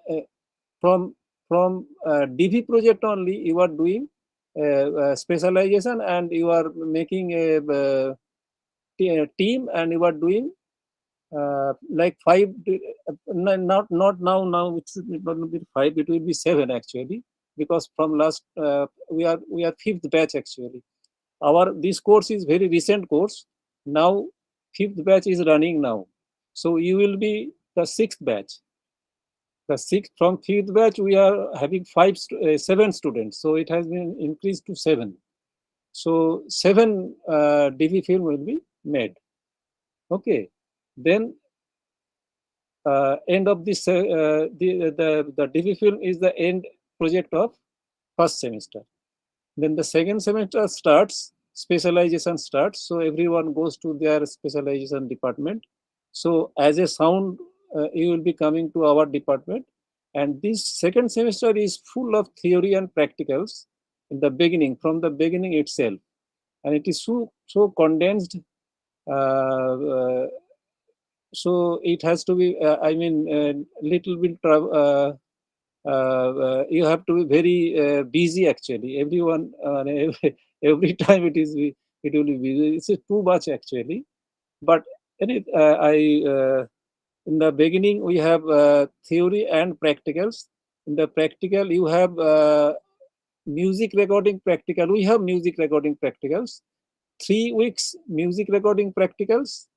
from DV project only, you are doing specialization, and you are making a team, and you are doing like 5, not now it's not going to be 5, it will be 7 actually, because from last we are 5th batch actually. This course is very recent course. Now 5th batch is running now, so you will be the 6th batch. The 6th, from 5th batch we are having 7 students, so it has been increased to 7. So 7 DV film will be made. Okay, then end of this the DV film is the end project of first semester. Then the second semester starts, specialization starts. So everyone goes to their specialization department. So as a sound, you will be coming to our department, and this second semester is full of theory and practicals in the beginning, from the beginning itself, and it is so condensed. So it has to be, I mean, little bit, you have to be very busy actually. Everyone, every time it will be busy. It's too much actually. But in the beginning we have theory and practicals. In the practical you have music recording practical. We have music recording practicals. 3 weeks music recording practicals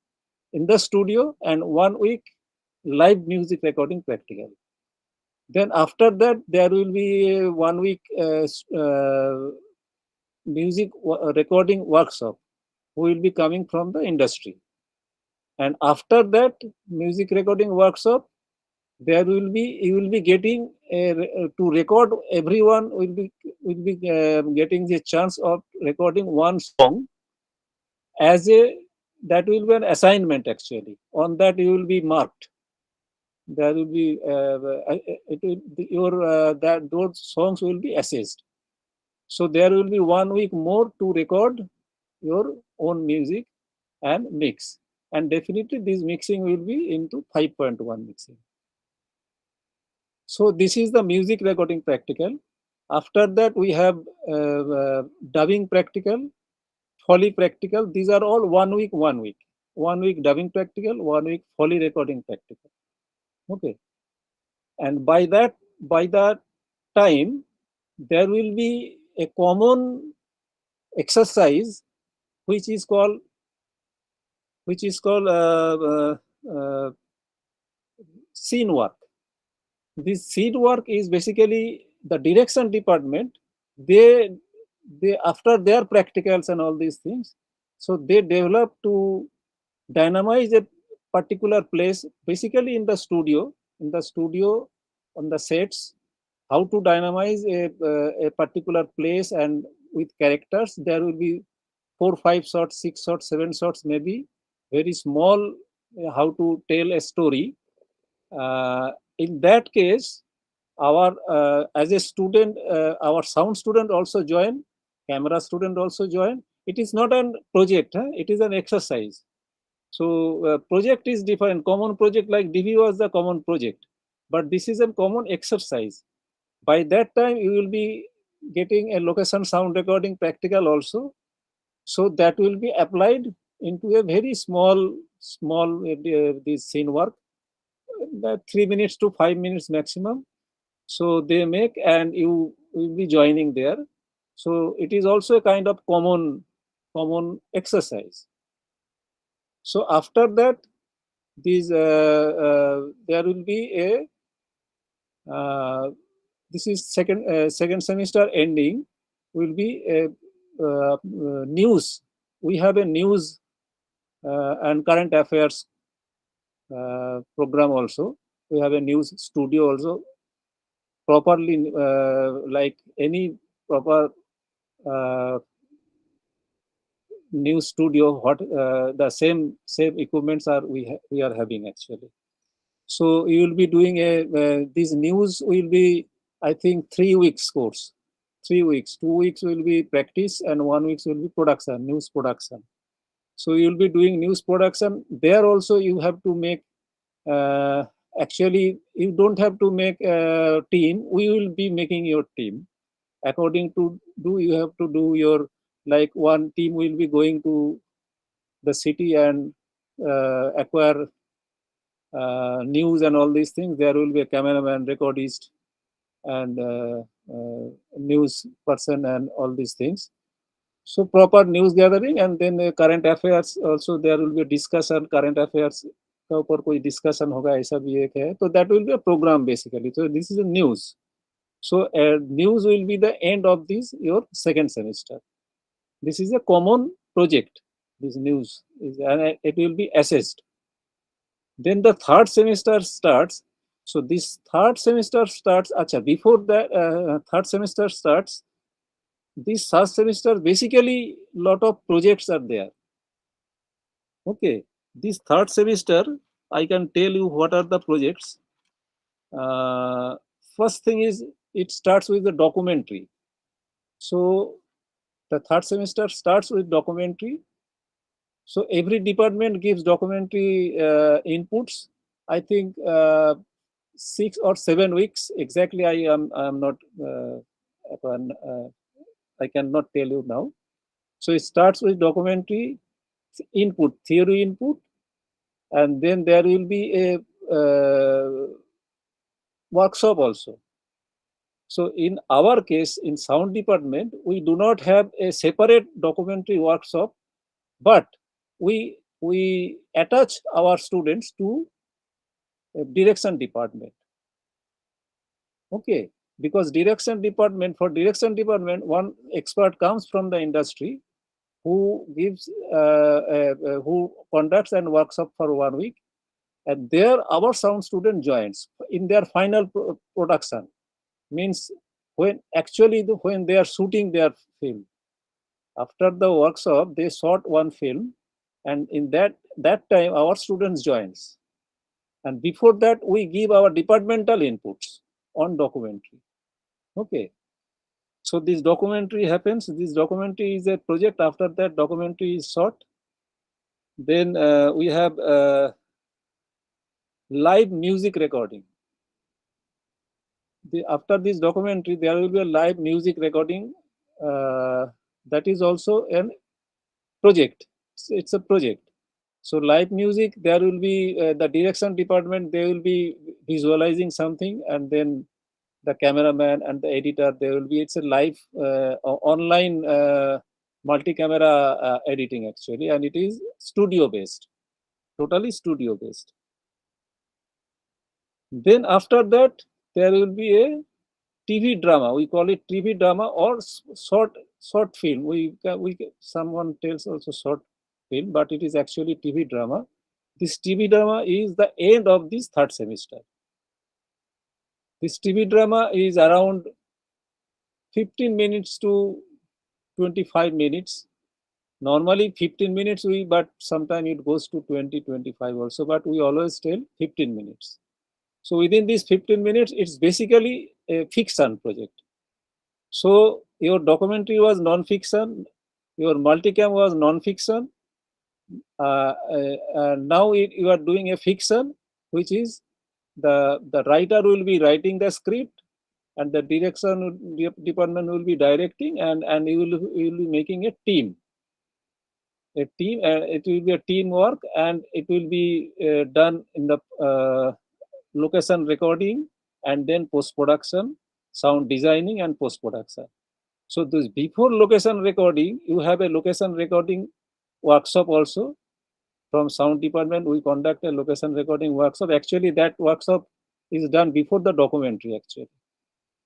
in the studio, and 1 week live music recording practical. Then after that, there will be 1 week music recording workshop, who will be coming from the industry. And after that music recording workshop, you will be getting to record. Everyone will be getting the chance of recording one song that will be an assignment actually. On that you will be marked. There will be those songs will be assessed. So there will be 1 week more to record your own music and mix. And definitely this mixing will be into 5.1 mixing. So this is the music recording practical. After that we have dubbing practical, Foley practical. These are all 1 week, 1 week. 1 week dubbing practical, 1 week Foley recording practical. Okay. And by that time, there will be a common exercise which is called scene work. This scene work is basically the direction department. They after their practicals and all these things, so they develop to dynamize a particular place, basically in the studio on the sets, how to dynamize a particular place, and with characters there will be 4, 5 shots, 6 shots, 7 shots, maybe very small, how to tell a story. In that case, our as a student, our sound student also join, camera student also join. It is not a project, it is an exercise. So project is different. Common project like DV was the common project, but this is a common exercise. By that time you will be getting a location sound recording practical also. So that will be applied into a very small this scene work, 3 minutes to 5 minutes maximum. So they make, and you will be joining there. So it is also a kind of common exercise. So after that, These there will be a this is second semester ending will be a news. We have a news and current affairs program also. We have a news studio also, properly like any proper news studio. What the same equipments are we are having actually. So you will be doing a this news will be, I think, 3 weeks course. 3 weeks. 2 weeks will be practice and 1 week will be production, news production. So you will be doing news production. There also you have to make. Actually, you don't have to make a team. We will be making your team. According to you have to do your, like, one team will be going to the city and acquire news and all these things. There will be a cameraman, recordist, and news person and all these things. So proper news gathering, and then current affairs also there will be a discussion. Current affairs का ऊपर कोई discussion होगा, ऐसा भी एक है. So that will be a program basically. So this is a news. So news will be the end of this your second semester. This is a common project. This news is, and it will be assessed. Then the third semester starts. So this third semester starts. Acha, before the third semester starts, this third semester basically lot of projects are there. Okay, this third semester I can tell you what are the projects. First thing is it starts with the documentary. So the third semester starts with documentary. So every department gives documentary inputs. I think 6 or 7 weeks exactly. I am not. I cannot tell you now. So it starts with documentary input, theory input, and then there will be a workshop also. So in our case, in sound department, we do not have a separate documentary workshop, but we attach our students to a direction department. Okay, because direction department, one expert comes from the industry who gives who conducts an workshop for 1 week, and there our sound student joins in their final production. Means when they are shooting their film. After the workshop, they shot one film, and in that time our students joins. And before that, we give our departmental inputs on documentary. Okay. So this documentary happens. This documentary is a project. After that, documentary is shot. Then we have live music recording. After this documentary, there will be a live music recording. That is also a project. It's a project. So live music, there will be the direction department. They will be visualizing something, and then the cameraman and the editor. There will be. It's a live online multi-camera editing actually, and it is studio based. Totally studio based. Then after that, there will be a TV drama. We call it TV drama or short film. Someone tells also short film, but it is actually TV drama. This TV drama is the end of this third semester. This TV drama is around 15 minutes to 25 minutes. Normally 15 minutes, but sometimes it goes to 20, 25 also, but we always tell 15 minutes. So within these 15 minutes, it's basically a fiction project. So your documentary was non-fiction, your multicam was non-fiction. Now you are doing a fiction, which is the writer will be writing the script, and the direction department will be directing, and you will be making a team. It will be a teamwork, and it will be done in the location recording, and then post-production, sound designing, and post-production. So this before location recording, you have a location recording workshop also. from sound department, we conduct a location recording workshop. Actually, that workshop is done before the documentary, actually.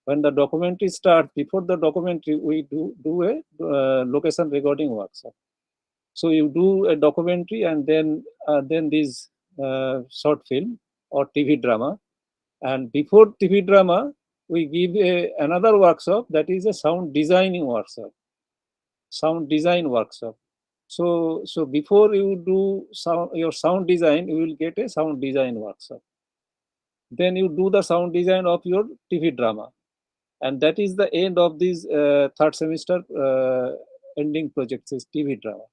When the documentary starts, before the documentary, we do a location recording workshop. So you do a documentary and then this short film or TV drama. And before TV drama, we give another workshop that is a sound designing workshop. Sound design workshop. So before you do your sound design, you will get a sound design workshop. Then you do the sound design of your TV drama. And that is the end of this third semester ending project is TV drama.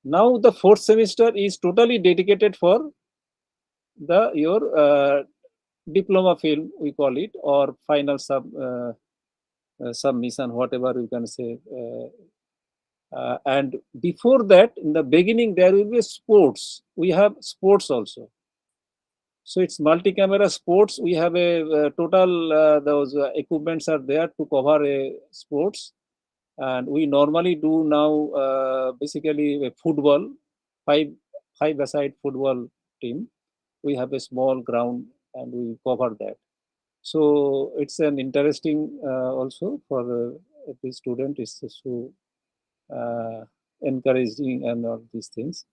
Now the fourth semester is totally dedicated for your diploma film, we call it, or final submission, whatever you can say. And before that, in the beginning, there will be sports. We have sports also. So it's multi-camera sports. We have a total, those equipments are there to cover a sports. And we normally do now basically a football, five-a-side football team. We have a small ground and we cover that. So it's an interesting also for the student is to encouraging and all these things.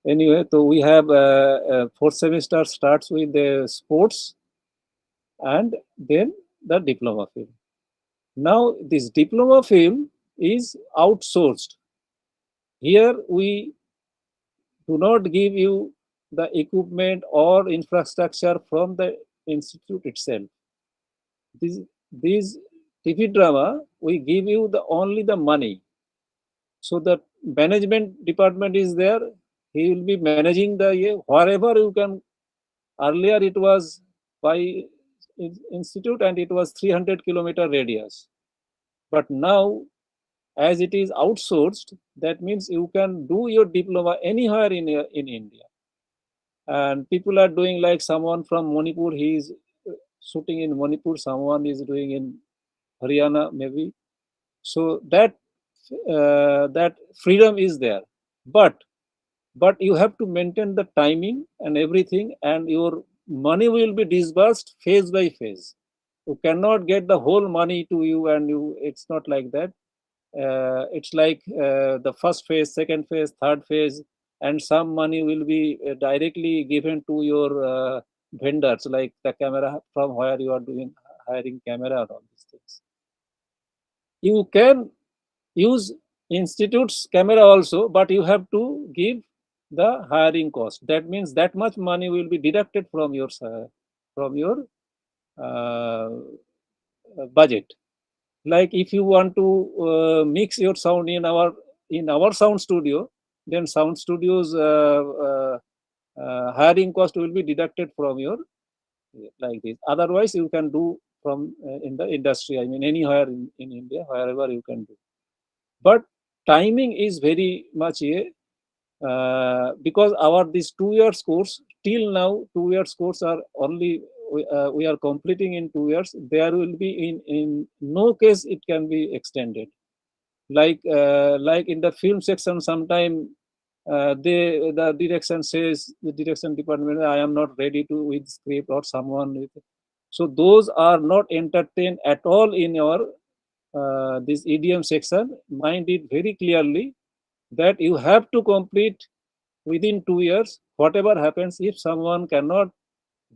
Anyway, so we have fourth semester starts with the sports and then the diploma film. Now this diploma film is outsourced. Here we do not give you the equipment or infrastructure from the institute itself. This TV drama, we give you only the money. So the management department is there. He will be managing the wherever you can. Earlier it was by institute and it was 300-kilometer radius. But now, as it is outsourced, that means you can do your diploma anywhere in India. And people are doing like someone from Manipur, he is shooting in Manipur, someone is doing in Haryana maybe. So that freedom is there. But you have to maintain the timing and everything, and your money will be disbursed phase by phase. You cannot get the whole money to you, and it's not like that. It's like the first phase, second phase, third phase, and some money will be directly given to your vendors, like the camera from where you are hiring camera and all these things. You can use institute's camera also, but you have to give the hiring cost. That means that much money will be deducted from your budget. Like if you want to mix your sound in our sound studio, then sound studio's hiring cost will be deducted from your like this. Otherwise, you can do from in the industry. I mean, anywhere in India, wherever you can do. But timing is very much because this 2 years course till now 2 years course are only we are completing in 2 years. There will be in no case it can be extended. Like in the film section, sometime the direction says, the direction department, I am not ready to with script or someone with. So those are not entertained at all in your this EDM section. Mind it very clearly that you have to complete within 2 years. Whatever happens, if someone cannot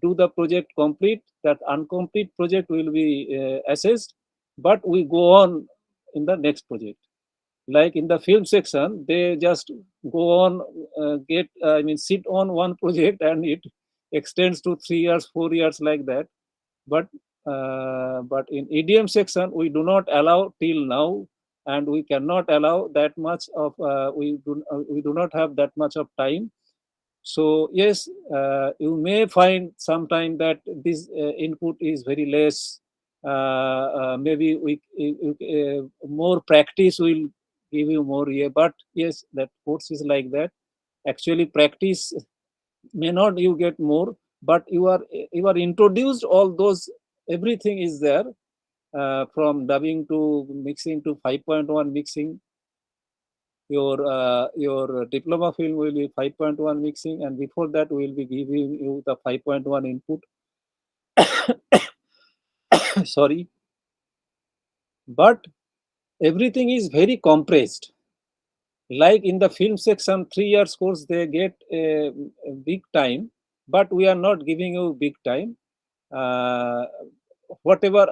do the project complete, that incomplete project will be assessed, but we go on in the next project. Like in the film section, they just go on, sit on one project and it extends to 3 years, 4 years like that. But in EDM section, we do not allow till now, and we cannot allow that much of, we do not have that much of time. So yes, you may find sometime that this input is very less. Maybe more practice will give you more. But yes, that course is like that. Actually, practice may not you get more, but you are introduced all those. Everything is there, from dubbing to mixing to 5.1 mixing. your diploma film will be 5.1 mixing, and before that we will be giving you the 5.1 input. Sorry, but everything is very compressed. Like in the film section, 3 years course, they get a big time, but we are not giving you big time. Whatever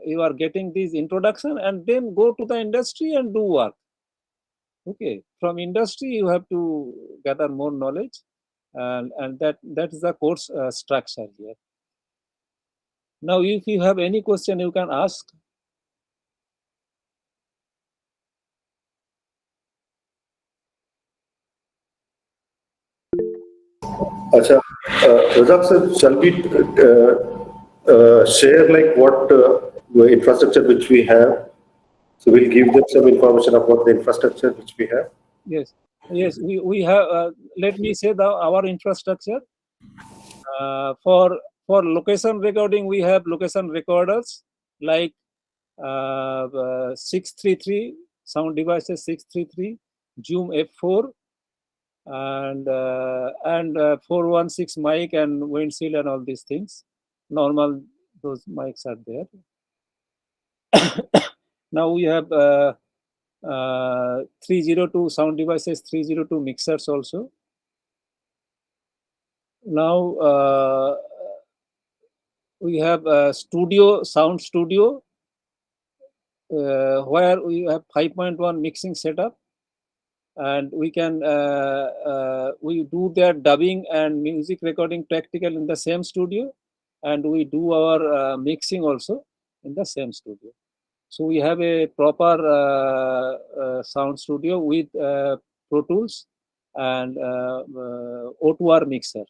you are getting this introduction, and then go to the industry and do work. Okay, from industry you have to gather more knowledge, and that is the course structure here. Now, if you have any question, you can ask. Acha, Razak sir, shall we share like what infrastructure which we have? So we'll give them some information about the infrastructure which we have. Yes, we have. Let me say our infrastructure for location recording. We have location recorders like 633 sound devices, 633 Zoom F4, and 416 mic and windshield and all these things. Normal, those mics are there. Now we have 302 sound devices, 302 mixers also. Now we have a sound studio, where we have 5.1 mixing setup, and we can we do their dubbing and music recording practical in the same studio, and we do our mixing also in the same studio. So we have a proper sound studio with Pro Tools and O2R mixer,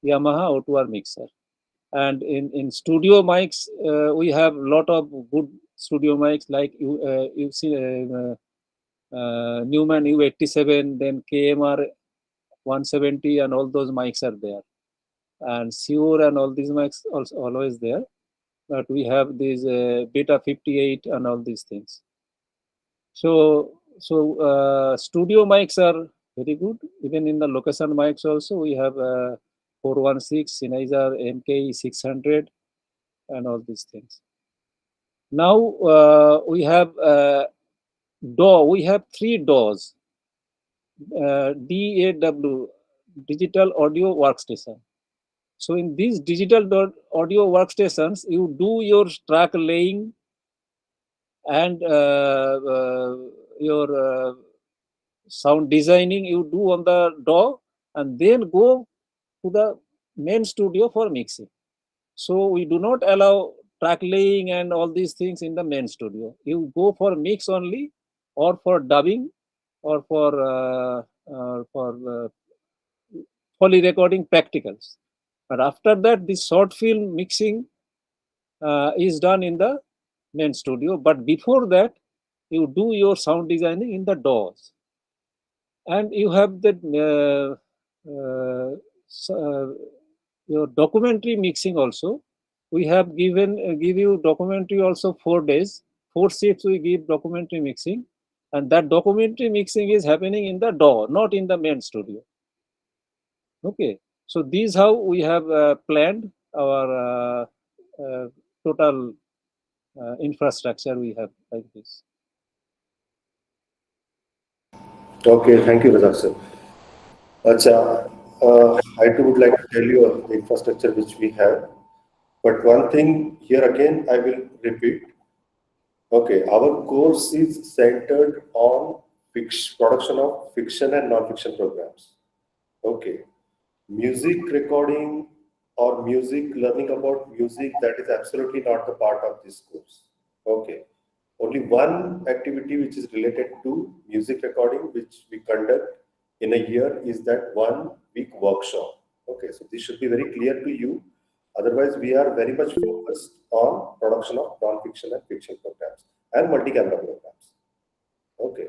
Yamaha O2R mixer. And in studio mics, we have a lot of good studio mics, like you've seen Newman U87, then KMR 170, and all those mics are there. And Shure and all these mics also always there. But we have these Beta 58 and all these things. So studio mics are very good. Even in the location mics also, we have 416, Sennheiser MK 600, and all these things. Now we have DAW. We have 3 DAWs. DAW, Digital Audio Workstation. So in these digital audio workstations, you do your track laying and your sound designing you do on the DAW, and then go to the main studio for mixing. So we do not allow track laying and all these things in the main studio. You go for mix only, or for dubbing, or for Foley recording practicals. But after that, this short film mixing is done in the main studio. But before that, you do your sound designing in the DAWs. And you have the your documentary mixing also. We have give you documentary also 4 days. 4 shifts we give documentary mixing. And that documentary mixing is happening in the DAW, not in the main studio. Okay. So this is how we have planned our total infrastructure we have like this. Okay, thank you, Razak sir. Acha, I too would like to tell you the infrastructure which we have. But one thing here again, I will repeat. Okay, our course is centered on production of fiction and non-fiction programs. Okay. Music recording or music, learning about music, that is absolutely not the part of this course. Okay. Only one activity which is related to music recording, which we conduct in a year, is that 1 week workshop. Okay, so this should be very clear to you. Otherwise, we are very much focused on production of non-fiction and fiction programs and multi-camera programs. Okay.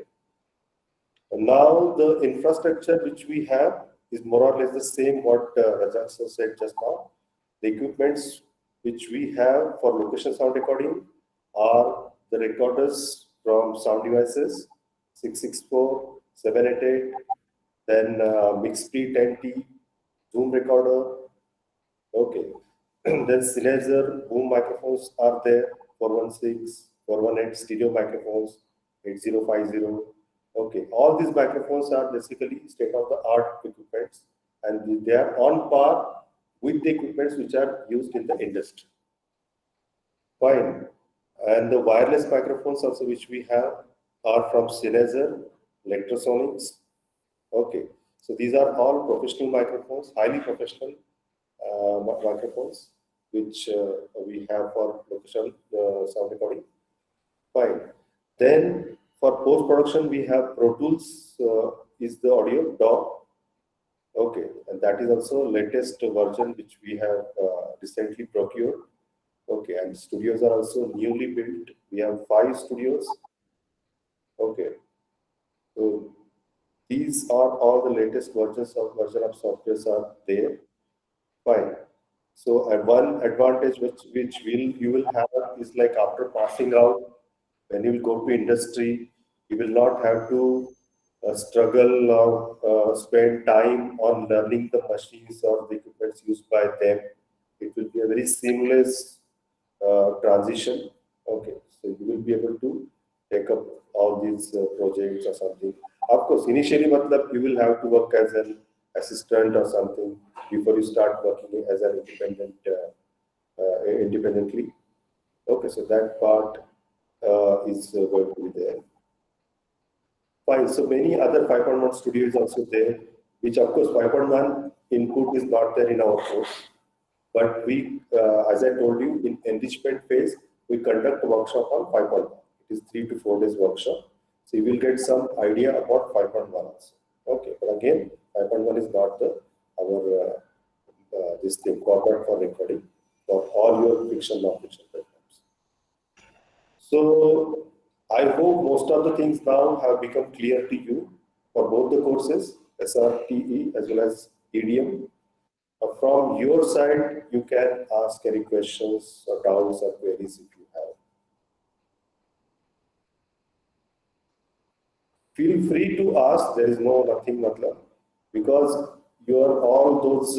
And now the infrastructure which we have is more or less the same what Razak sir said just now. The equipments which we have for location sound recording are the recorders from sound devices, 664, 788, then Mixpre 10T, Zoom recorder. Okay. Then Sennheiser boom microphones are there, 416, 418 stereo microphones, 8050. Okay, all these microphones are basically state-of-the-art equipments, and they are on par with the equipments which are used in the industry. Fine. And the wireless microphones also which we have are from Sennheiser, Electrosonics. Okay, so these are all professional microphones, highly professional microphones, which we have for professional sound recording. Fine. Then for post-production, we have Pro Tools is the audio DAW. Okay, and that is also latest version which we have recently procured. Okay, and studios are also newly built. We have 5 studios. Okay, so these are all the latest version of softwares are there. Fine. So one advantage which you will have is like after passing out, when you will go to industry, you will not have to struggle or spend time on learning the machines or the equipment used by them. It will be a very seamless transition. Okay, so you will be able to take up all these projects or something. Of course, initially, you will have to work as an assistant or something before you start working as an independently. Okay, so that part is going to be there. Fine. So many other 5.1 studios also there, which of course 5.1 input is not there in our course. But we, as I told you, in enrichment phase, we conduct a workshop on 5.1. It is 3 to 4 days workshop. So you will get some idea about 5.1 also. Okay, but again, 5.1 is not our this thing format for recording for all your fiction, non-fiction programs. So I hope most of the things now have become clear to you for both the courses, SRTE as well as EDM. From your side, you can ask any questions or doubts or queries if you have. Feel free to ask. There is nothing, because all those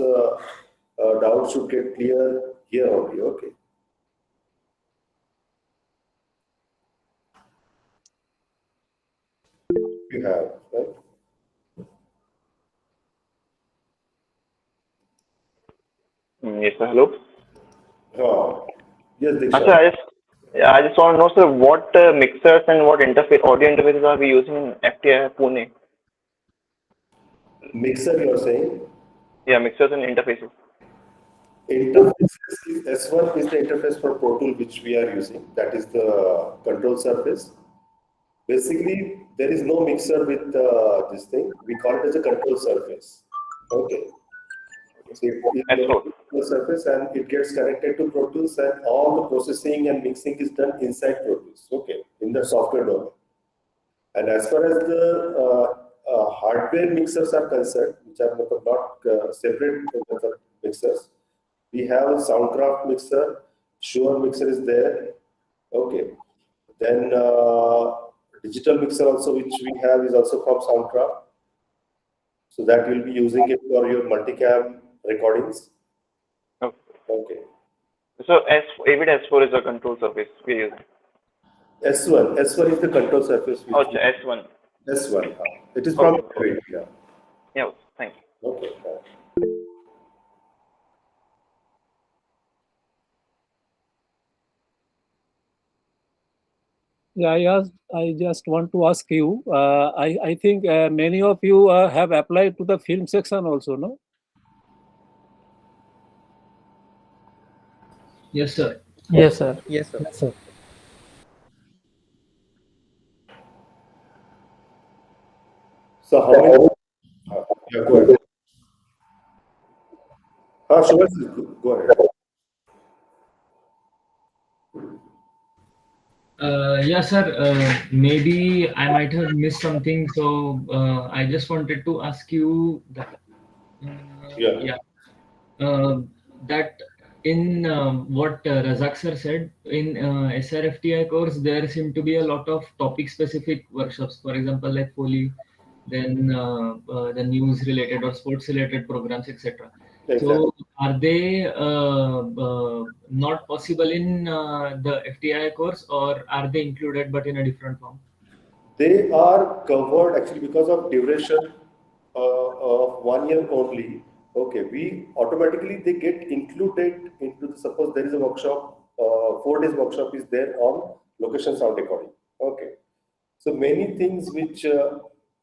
doubts should get clear here only. Okay. You have, right? Yes, sir. Hello. Yes, Diksha. I just want to know, sir, what mixers and what audio interfaces are we using in FTI Pune? Mixer, you are saying? Yeah, mixers and interfaces. Interfaces is S1 is the interface for Pro Tool which we are using. That is the control surface. Basically, there is no mixer with this thing. We call it as a control surface. Okay. So it's a control surface and it gets connected to Pro Tools, and all the processing and mixing is done inside Pro Tools. Okay, in the software domain. And as far as the hardware mixers are concerned, which are not separate mixers, we have a Soundcraft mixer, Shure mixer is there. Okay. Then digital mixer also, which we have, is also from Soundcraft. So that you'll be using it for your multicam recordings. Okay. Okay. So Avid S4 is the control surface we're using. S1 is the control surface. Oh, S1. S1. It is from Avid. Yeah. Yeah. Thank you. Okay. Yeah, I just want to ask you. I think many of you have applied to the film section also, no? Yes, sir. Yes, sir. Yes, sir. Yes, sir. So how many? Yeah, go ahead. Go ahead. Yeah, sir. Maybe I might have missed something, so I just wanted to ask you that. That in what Razak sir said, in SRFTI course, there seem to be a lot of topic-specific workshops. For example, like Foley, then the news-related or sports-related programs, etc. Exactly. So, are they not possible in the FTI course, or are they included but in a different form? They are covered actually because of duration of 1 year only. Okay, we automatically they get included into the, suppose there is a workshop, 4 days workshop is there on location sound recording. Okay, so many things which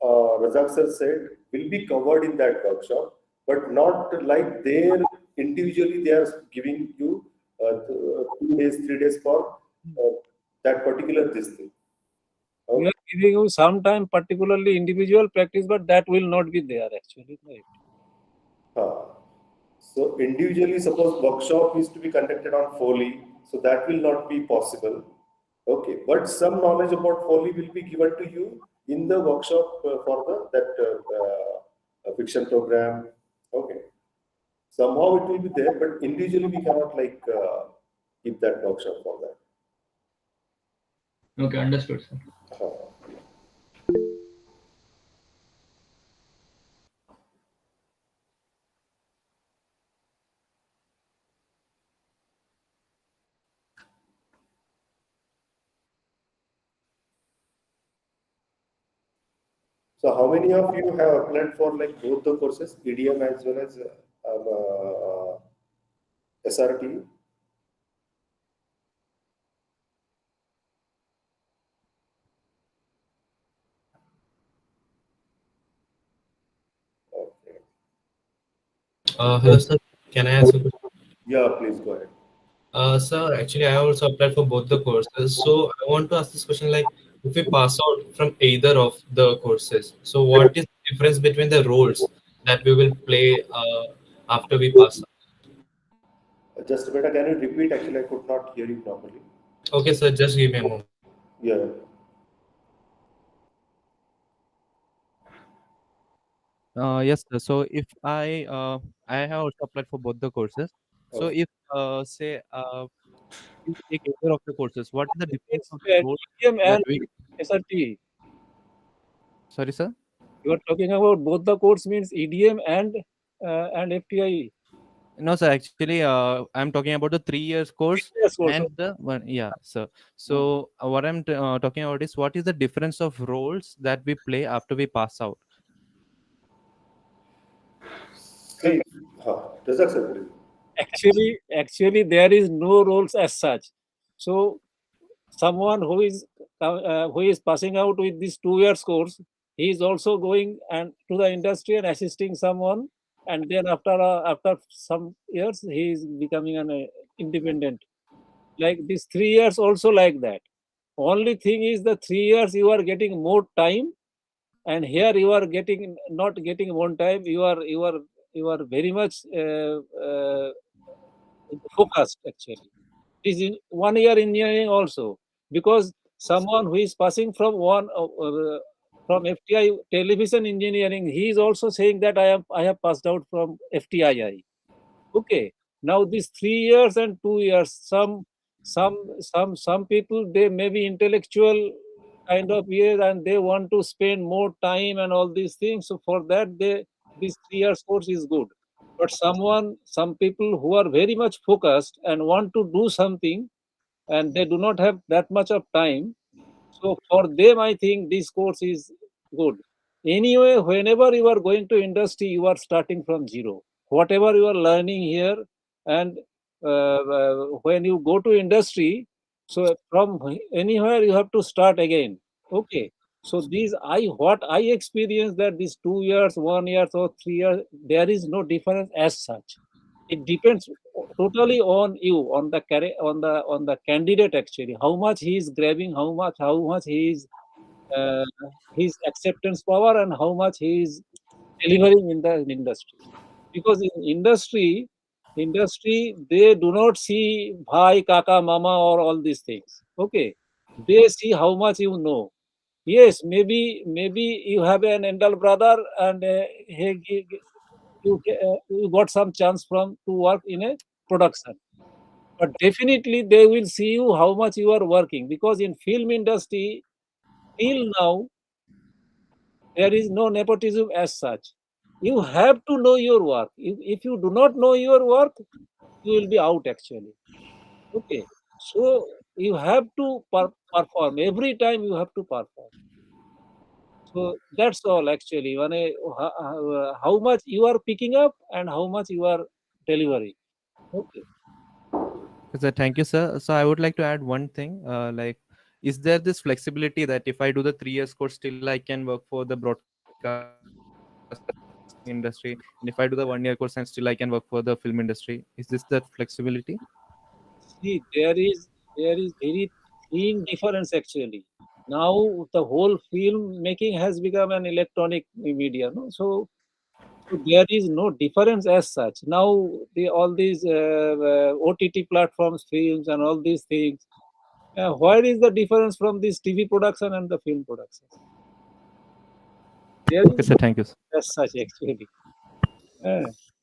Razak sir said will be covered in that workshop, but not like there individually they are giving you 2 days, 3 days for that particular this thing. We are giving you some time, particularly individual practice, but that will not be there actually. Right. So individually, suppose workshop is to be conducted on Foley, so that will not be possible. Okay, but some knowledge about Foley will be given to you in the workshop for that fiction program. Okay, somehow it will be there, but individually we cannot like give that workshop for that. Okay, understood, sir. So how many of you have applied for like both the courses, EDM as well as SRT? Hello, sir. Can I ask a question? Yeah, please go ahead. Sir, actually, I also applied for both the courses. So I want to ask this question, like, if we pass out from either of the courses, so what is the difference between the roles that we will play after we pass out? Just a minute, can you repeat? Actually, I could not hear you properly. Okay, sir, just give me a moment. Yeah. Yes, sir. So if I have also applied for both the courses. So Okay. if say you take either of the courses, what is the difference of the It's role EDM that and we? SRT. Sorry, sir. You are talking about both the course means EDM and FTI. No, sir. Actually, I'm talking about the 3 years course 3 years course, and the one. Yeah, sir. So what I'm talking about is what is the difference of roles that we play after we pass out? See, Razak sir, please. Actually, there is no roles as such. So, someone who is passing out with this 2 years course, he is also going and to the industry and assisting someone, and then after some years, he is becoming an independent. Like this 3 years also like that. Only thing is the 3 years you are getting more time, and here you are getting not getting more time. You are very much focused actually. It is in 1 year engineering also, because someone who is passing from from FTI television engineering, he is also saying that I have passed out from FTII. Okay, now these 3 years and 2 years, some people, they may be intellectual kind of years and they want to spend more time and all these things. So for that, this 3 years course is good. But some people who are very much focused and want to do something, and they do not have that much of time, so for them, I think this course is good. Anyway, whenever you are going to industry, you are starting from zero. Whatever you are learning here, and when you go to industry, so from anywhere you have to start again. Okay. So what I experienced that these 2 years, 1 year, or 3 years, there is no difference as such. It depends totally on you, on the candidate actually, how much he is grabbing, how much he is his acceptance power, and how much he is delivering in the industry. Because in industry they do not see bhai, kaka, mama, or all these things. Okay, they see how much you know. Yes, maybe you have an elder brother, and you got some chance to work in a production. but definitely they will see you how much you are working, because in film industry till now there is no nepotism as such. You have to know your work. If you do not know your work, you will be out actually. Okay, so you have to perform every time. You have to perform. So that's all actually. How much you are picking up and how much you are delivering. Okay. Sir, thank you, sir. So I would like to add one thing. Is there this flexibility that if I do the 3 years course, still I can work for the broadcast industry, and if I do the 1 year course, and still I can work for the film industry? Is this the flexibility? See, there is very thin difference actually. Now the whole film making has become an electronic media, no? So there is no difference as such. Now all these OTT platforms, films, and all these things. Where is the difference from this TV production and the film production? There Okay, is sir. no Thank you, sir. as such actually.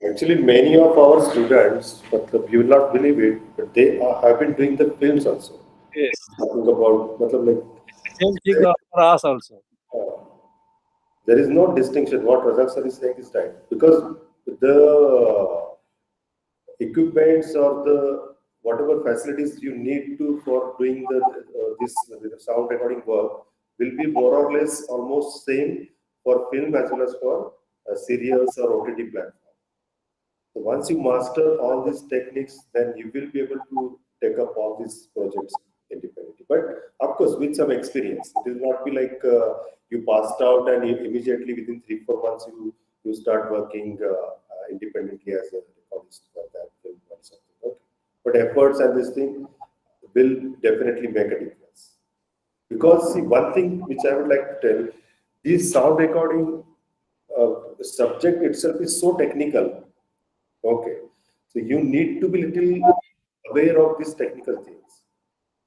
Actually, many of our students, but you will not believe it, but they have been doing the films also. Yes. Talking about, matlab, Same thing for us also. there is no distinction. What Razak sir is saying is right, because the equipments or the whatever facilities you need to for doing this sound recording work will be more or less almost same for film as well as for serials or OTT platform. So once you master all these techniques, then you will be able to take up all these projects independently. But of course, with some experience, it will not be like you passed out and immediately within 3-4 months you start working independently as a recordist for that film or something. Okay. But efforts and this thing will definitely make a difference. Because see, one thing which I would like to tell, this sound recording subject itself is so technical. Okay, so you need to be little aware of these technical things,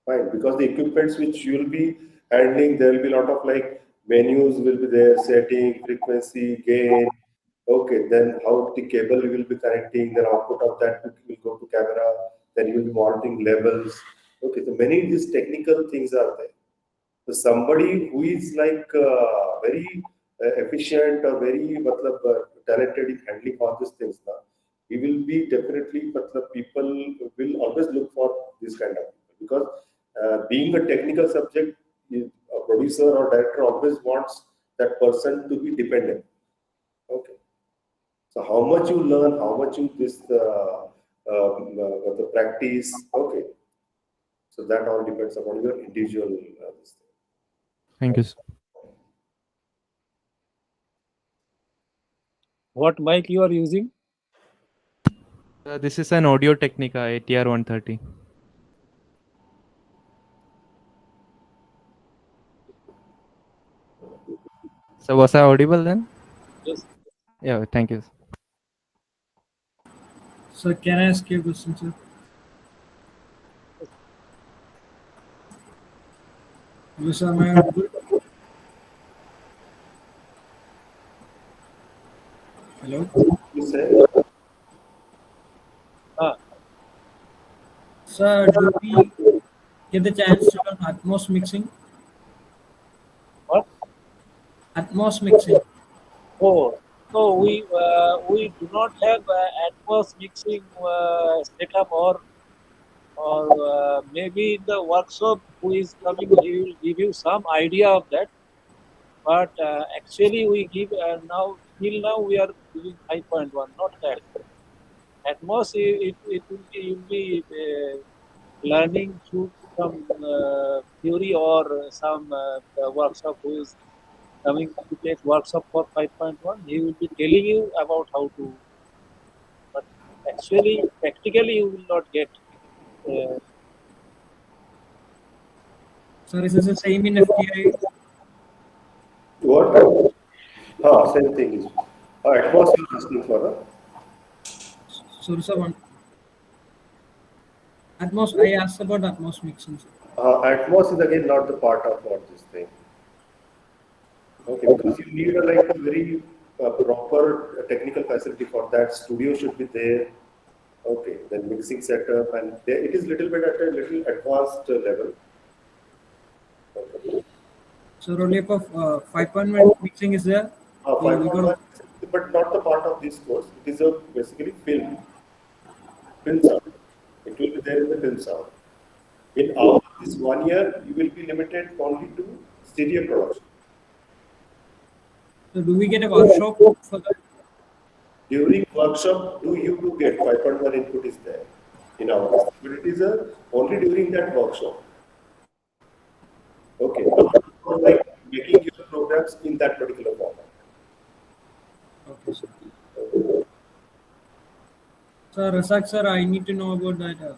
fine? Because the equipments which you will be handling, there will be a lot of like menus will be there, setting, frequency, gain. Okay, then how the cable you will be connecting, then output of that will go to camera, then you will be monitoring levels. Okay, so many of these technical things are there. So somebody who is like very efficient or very talented in handling all these things now, he will be definitely, people will always look for this kind of people, because being a technical subject, a producer or director always wants that person to be dependent. Okay. So how much you learn, how much you the practice. Okay. So that all depends upon your individual. Thank you, sir. What mic you are using? This is an Audio Technica ATR 130. So was I audible then? Yes. Yeah, thank you. So can I ask you a question, sir? Hello, sir. Am I audible? Hello. Sir, do we get the chance to learn Atmos mixing? What? Atmos mixing. Oh, no, we do not have Atmos mixing setup, or maybe in the workshop who is coming, he will give you some idea of that. But actually, we give now till now we are giving 5.1, not that. Atmos, it will be, you'll be learning through some theory or some workshop who is coming to take workshop for 5.1. He will be telling you about how to. But actually, practically, you will not get. Sir, is this the same in FTI? What? Same thing is. Atmos you're asking for. Sorry, sir. One. Atmos, I asked about Atmos mixing. Atmos is again not the part of what this thing. Okay, because you need a very proper technical facility for that. Studio should be there. Okay, then mixing setup, and there it is little bit at a little advanced level. Okay. So roll-up of 5.1 mixing is there. We 5.1, got but not the part of this course. It is a basically film sound. It will be there in the film sound. In our this 1 year, you will be limited only to stereo production. So do we get a workshop for that? During workshop, you do get 5.1 input is there in our list, but it is only during that workshop. Okay, not for like making your programs in that particular format. Okay, sir. So Razak sir, I need to know about that.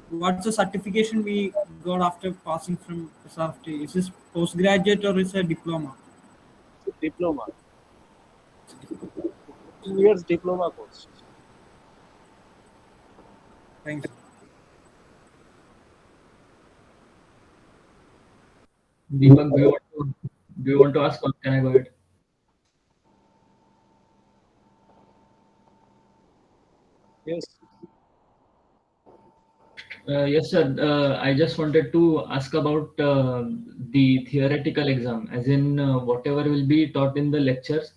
What's the certification we got after passing from SRFT? Is this postgraduate or is it a diploma? Diploma. 2 years diploma course. Thanks. Deepak, do you want to ask or can I go ahead? Yes. Yes, sir. I just wanted to ask about the theoretical exam, as in whatever will be taught in the lectures,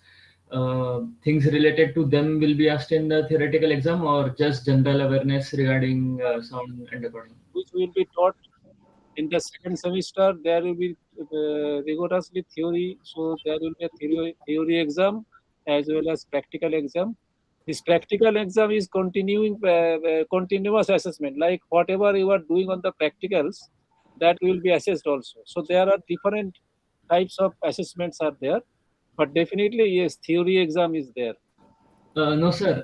things related to them will be asked in the theoretical exam, or just general awareness regarding sound and recording. Which will be taught in the second semester. There will be rigorously theory, so there will be a theory exam as well as practical exam. This practical exam is continuous assessment. Like whatever you are doing on the practicals, that will be assessed also. So there are different types of assessments are there, but definitely yes, theory exam is there. No, sir.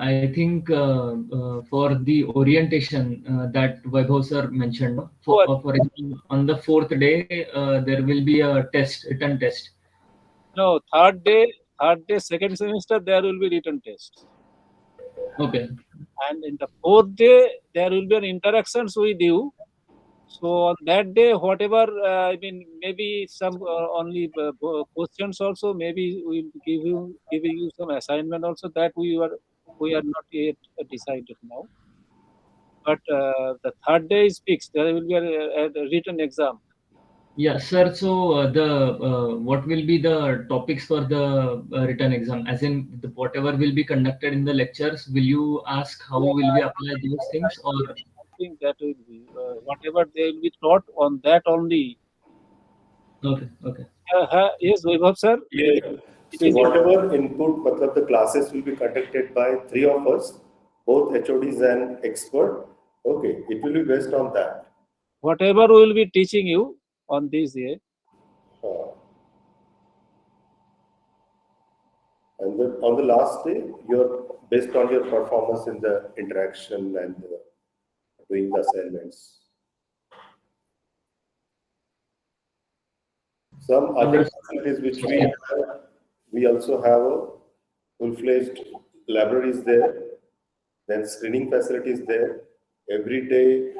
I think for the orientation that Vaibhav sir mentioned, no? For example, on the 4th day, there will be a test, written test. No, third day, second semester, there will be written test. Okay. And in the 4th day, there will be an interactions with you. So on that day, whatever, maybe some only questions also, maybe we'll giving you some assignment also that we are not yet decided now. But the third day is fixed. There will be a written exam. Yeah, sir. So what will be the topics for the written exam? As in, whatever will be conducted in the lectures, will you ask how will we apply those things, or? I think that will be whatever they will be taught on that only. Okay. Okay. Yes, Vaibhav sir. Yeah. So whatever input, but the classes will be conducted by 3 of us, both HODs and expert. Okay, it will be based on that. Whatever we will be teaching you on this day. And then on the last day, you're based on your performance in the interaction and doing the assignments. Some other facilities which we have, we also have a full-fledged libraries there, then screening facilities there. Every day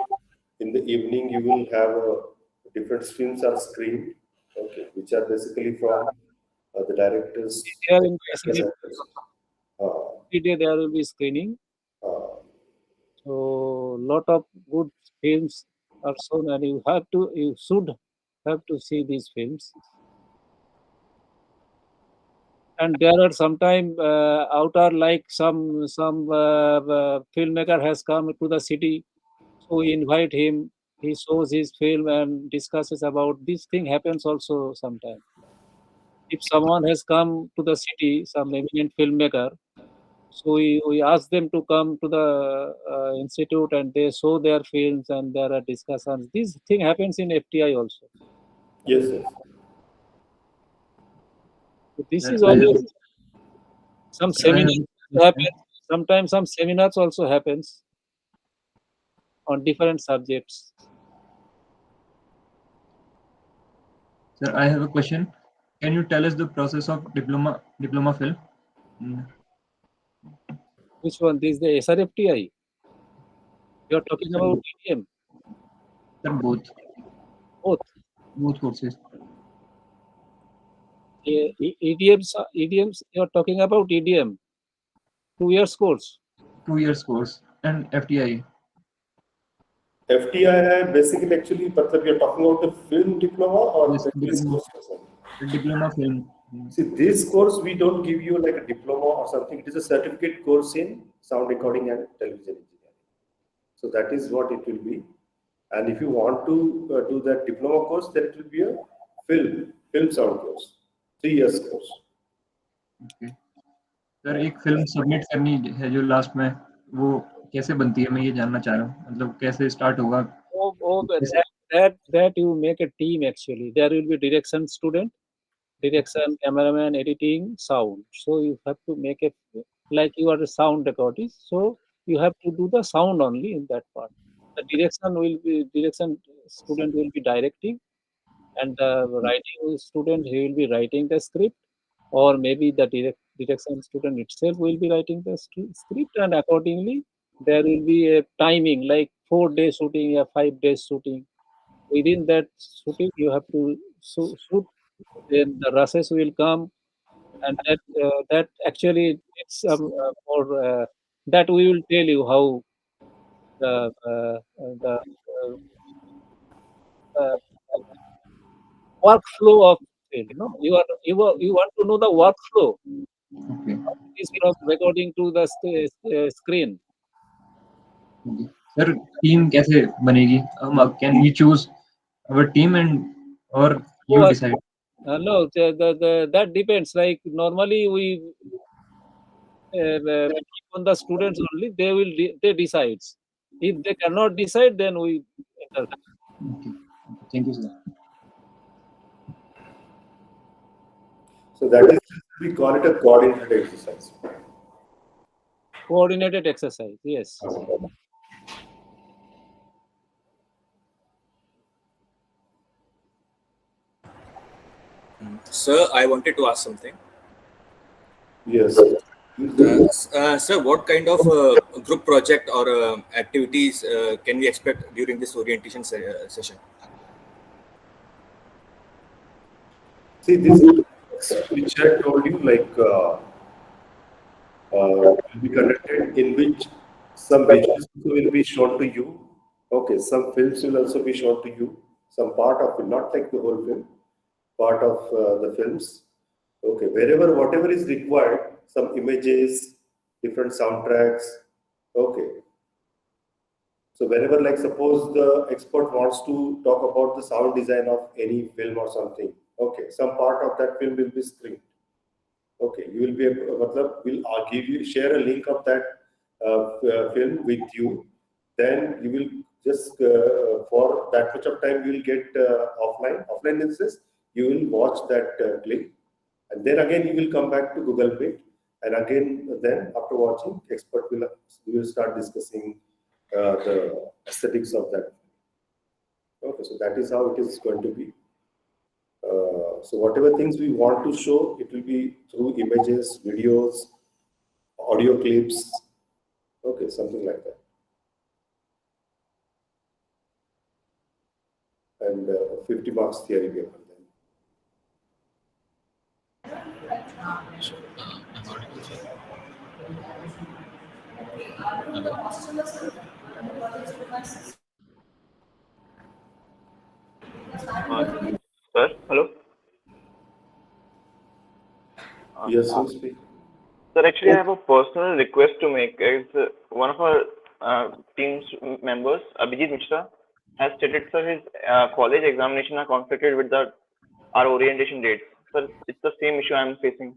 in the evening, you will have different films are screened, okay, which are basically from the directors. Every day there will be screening. So lot of good films are shown, and you should have to see these films. And there are sometimes outer, like some filmmaker has come to the city, so we invite him. He shows his film and discusses about this thing. Happens also sometimes. If someone has come to the city, some eminent filmmaker, so we ask them to come to the institute and they show their films and there are discussions. This thing happens in FTI also. Yes, yes. This is always some seminars happen. Sometimes some seminars also happens on different subjects. Sir, I have a question. Can you tell us the process of diploma film? Which one? This is the SRFTI. You are talking about EDM. Sir, both. Both courses. EDMs. You are talking about EDM. 2 years course. 2 years course. and FTI? FTI basically actually, but you're talking about the film diploma or Yes, this diploma, course? diploma film. See, this course we don't give you like a diploma or something. It is a certificate course in sound recording and television engineering. So that is what it will be. And if you want to do that diploma course, then it will be a film sound course, 3 years course. Okay. Sir एक film submit करनी है जो last में, वो कैसे बनती है, मैं ये जानना चाह रहा हूँ, मतलब कैसे स्टार्ट होगा? That you make a team actually. There will be direction student, direction, cameraman, editing, sound. So you have to make it like you are a sound recordist. So you have to do the sound only in that part. The direction student will be directing, and the writing student, he will be writing the script, or maybe the direction student itself will be writing the script, and accordingly there will be a timing like 4 day shooting or 5 days shooting. Within that shooting you have to shoot, then the rushes will come, and that actually it's more that we will tell you how the uh, workflow of it. You want to know the workflow. Okay. Is from recording to the screen. Sir team कैसे बनेगी? Can we choose our team and or you decide? No, that depends. Like normally we keep on the students only. They decides. If they cannot decide, then we enter. Okay. Thank you, sir. So that is, we call it a coordinated exercise. Coordinated exercise, yes. Sir, I wanted to ask something. Yes. Sir, what kind of group project or activities can we expect during this orientation session? See, this which I told you, like, will be conducted, in which some visuals will be shown to you. Okay, some films will also be shown to you. Some part of it, not like the whole film, part of the films. Okay, whatever is required, some images, different soundtracks. Okay. So whenever, like, suppose the expert wants to talk about the sound design of any film or something. Okay, some part of that film will be screened. Okay, you will be able, we'll share a link of that film with you. Then you will just for that much of time you will get offline. Offline instance, you will watch that clip, and then again you will come back to Google Meet, and again then after watching, expert will start discussing the aesthetics of that. Okay, so that is how it is going to be. So whatever things we want to show, it will be through images, videos, audio clips. Okay, something like that. And 50 marks theory paper Sir, hello. Yes, who speak? Sir, actually, I have a personal request to make. One of our team's members, Abhijit Mishra, has stated, sir, his college examination are conflicted with our orientation dates. Sir, it's the same issue I'm facing.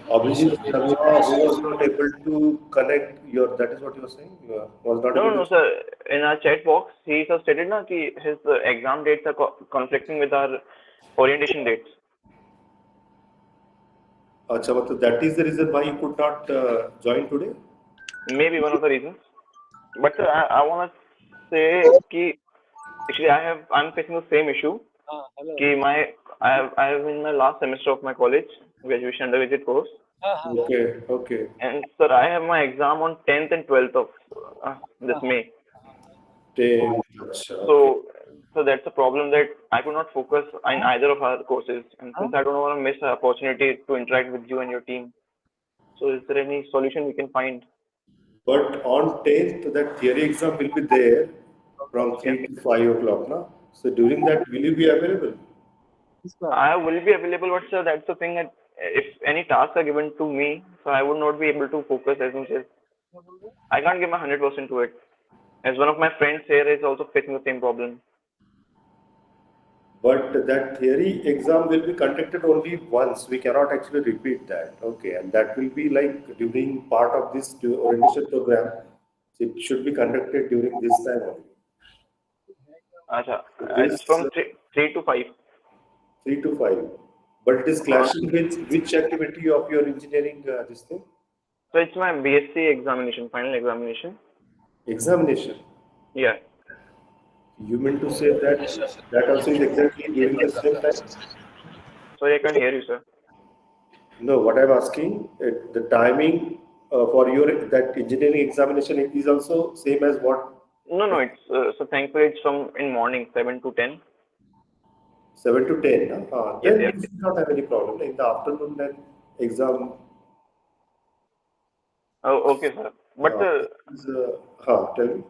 Abhijit Sharma was not able to connect your. That is what you were saying. Was not able No, sir. In our chat box, he has stated that his exam dates are conflicting with our orientation dates. Achha, so that is the reason why you could not join today? Maybe one of the reasons. But sir, I want to say that actually I'm facing the same issue. I have in my last semester of my college graduation undergraduate course. Okay. And sir, I have my exam on 10th and 12th of this May. So that's a problem that I could not focus in either of our courses, and since I don't want to miss the opportunity to interact with you and your team, so is there any solution we can find? But on 10th, that theory exam will be there from 3 to 5 o'clock. Na? So during that, will you be available? I will be available, but sir, that's the thing that if any tasks are given to me, so I would not be able to focus as much as I can't give my 100% to it. As one of my friends here is also facing the same problem. But that theory exam will be conducted only once. We cannot actually repeat that. Okay, and that will be like during part of this orientation program. It should be conducted during this time only. Acha, it's from 3 to 5. 3 to 5. But it is clashing with which activity of your engineering, this thing? So it's my BSc examination, final examination. Examination? Yeah. You mean to say that also is exactly during the same time? Sorry, I can't hear you, sir. No, what I'm asking, the timing for your that engineering examination is also same as what? No, it's so thankfully it's from in morning 7 to 10. 7 to 10. Yes, Then yes. you should not have any problem. In the afternoon, then exam. Oh, okay, sir. But tell me.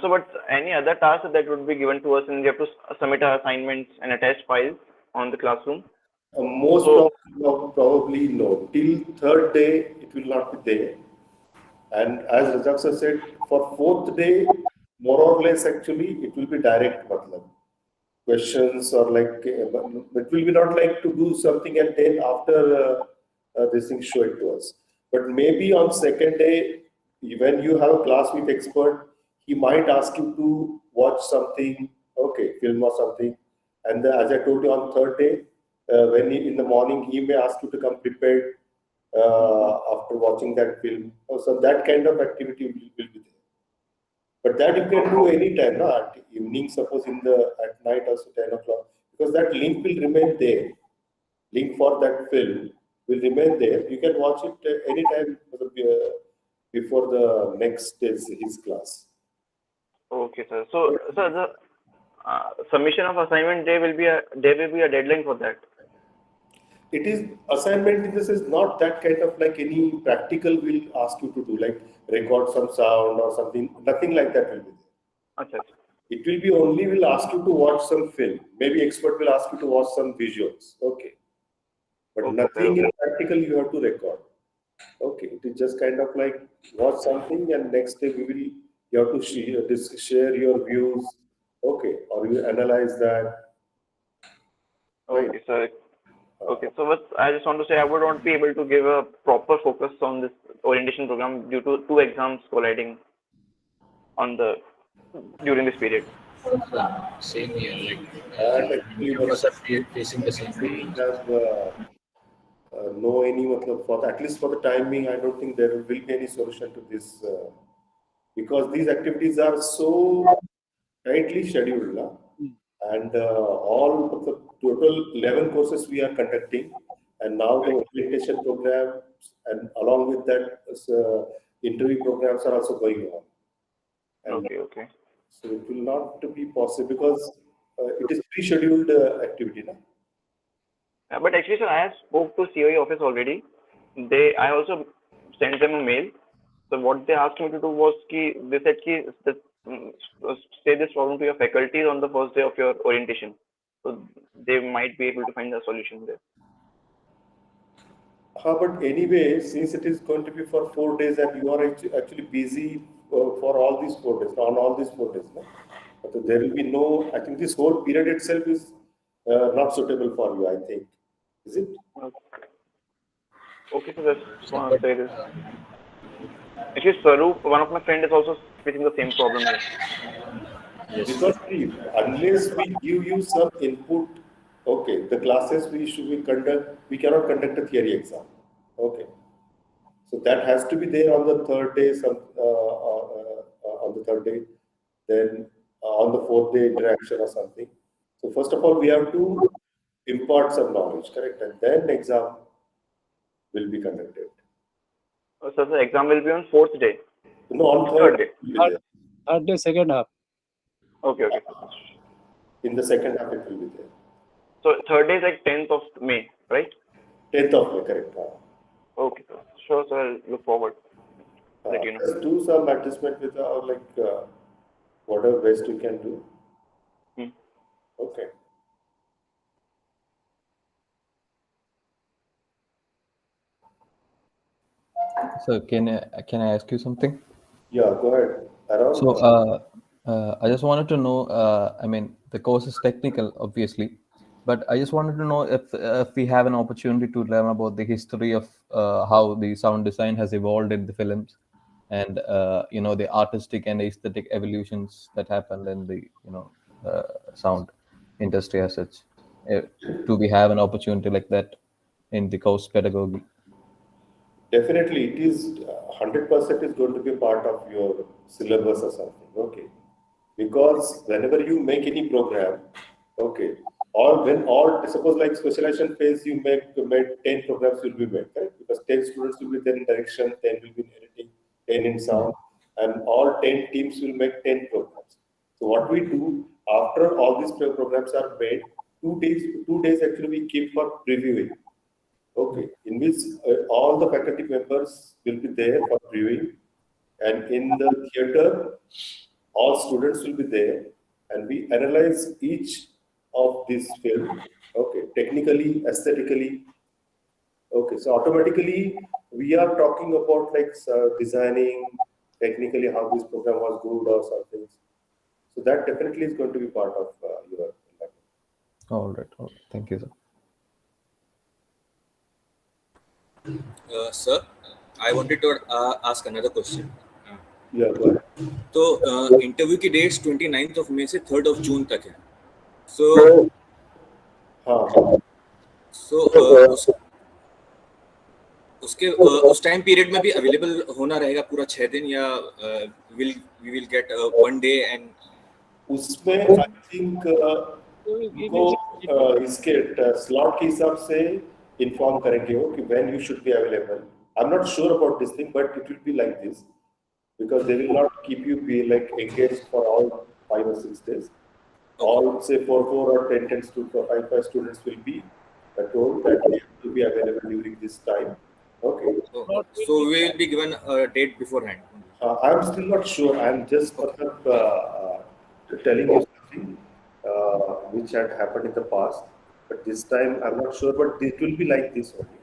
So, but any other task that would be given to us, and we have to submit our assignments and attach files on the classroom. Most probably no. Till third day, it will not be there. And as Razak sir said, for fourth day, more or less actually, it will be direct matlab. Questions or like, it will be not like to do something and then after this thing show it to us. But maybe on second day, when you have a class with expert, he might ask you to watch something, okay, film or something. And as I told you on third day, when in the morning, he may ask you to come prepared after watching that film. So that kind of activity will be there. But that you can do anytime, no? At evening, suppose at night also 10 o'clock, because that link will remain there. Link for that film will remain there. You can watch it anytime before the next his class. Okay, sir. So, sir, the submission of assignment day will be a deadline for that. It is assignment in this is not that kind of like any practical will ask you to do, like record some sound or something. Nothing like that will be there. Okay. It will be only will ask you to watch some film. Maybe expert will ask you to watch some visuals. Okay. But nothing in practical you have to record. Okay. It is just kind of like watch something and next day you have to share your views. Okay. Or you analyze that. Okay, sir. Okay, so what I just want to say, I would not be able to give a proper focus on this orientation program due to 2 exams colliding during this period. Same here, like many of us are facing the same problem. No any for at least for the time being, I don't think there will be any solution to this because these activities are so tightly scheduled. And all of the total 11 courses we are conducting, and now the orientation programs and along with that interview programs are also going on. And okay. So it will not be possible because it is pre-scheduled activity. No? But actually, sir, I have spoke to COE office already. I also sent them a mail. So what they asked me to do was they said say this problem to your faculties on the first day of your orientation. So they might be able to find a solution there. But anyway, since it is going to be for 4 days and you are actually busy for all these 4 days, on all these 4 days, no? But there will be no, I think this whole period itself is not suitable for you, I think. Is it? Okay, so that's one of the actually, Swaroop, one of my friends is also facing the same problem here. Yes. Because unless we give you some input, okay, the classes we cannot conduct a theory exam. Okay. So that has to be there on the third day, then on the fourth day interaction or something. So first of all, we have to impart some knowledge, correct? And then exam will be conducted. So the exam will be on 4th day? No, on third day. Third day, second half. Okay. In the second half, it will be there. So third day is like 10th of May, right? 10th of May, correct. Okay, sir. Sure, sir. I'll look forward. Let you know. Just do some adjustment with whatever best you can do. Okay. So can I ask you something? Yeah, go ahead. Around. So I just wanted to know. I mean, the course is technical, obviously, but I just wanted to know if we have an opportunity to learn about the history of how the sound design has evolved in the films, and the artistic and aesthetic evolutions that happened in the sound industry as such. Do we have an opportunity like that in the course pedagogy? Definitely, it is 100% is going to be part of your syllabus or something. Okay, because whenever you make any program, okay, or when all suppose like specialization phase, you made 10 programs will be made, right? Because 10 students will be there in direction, 10 will be in editing, 10 in sound, and all 10 teams will make 10 programs. So what we do after all these programs are made, 2 days actually we keep for previewing. Okay, in which all the faculty members will be there for viewing, and in the theater, all students will be there, and we analyze each of these film. Okay, technically, aesthetically. Okay, so automatically we are talking about designing technically how this program was good or something. So that definitely is going to be part of your. All right. Thank you, sir. Sir, I wanted to ask another question. Yeah, go ahead. तो interview की dates 29th of May से 3rd of June तक है. So उस time period में भी available होना रहेगा पूरा 6 दिन, या we will get 1 day and उसमें आई थिंक को इसके स्लॉट के हिसाब से इन्फॉर्म करेंगे वो कि when you should be available. I am not sure about this thing, but it will be like this because they will not keep you be like engaged for all 5 or 6 days. All say 4 or 10 students, 5 students will be told that they have to be available during this time. Okay. So we will be given a date beforehand. I am still not sure. I am just telling you something which had happened in the past, but this time I am not sure. But it will be like this only.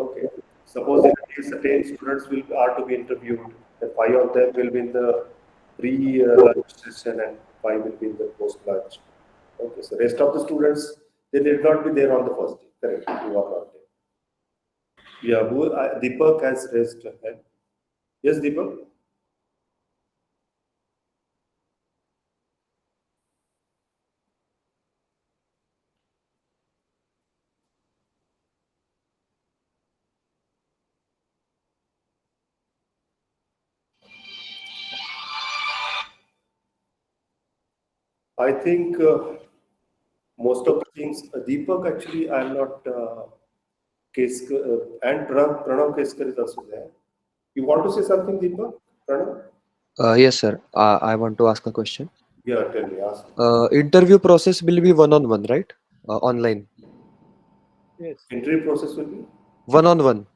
Okay. Suppose in a case 10 students are to be interviewed, the 5 of them will be in the pre-lunch session and 5 will be in the post-lunch. Okay, so rest of the students, they did not be there on the first day. Correct, you are not there. Yeah, Deepak has raised a hand. Yes, Deepak? I think most of the things, Deepak actually, I am not, and Pranav Keskar is also there. You want to say something, Deepak? Pranav? Yes, sir. I want to ask a question. Yeah, tell me, ask. Interview process will be one-on-one, right? Online. Yes. Interview process will be? One-on-one.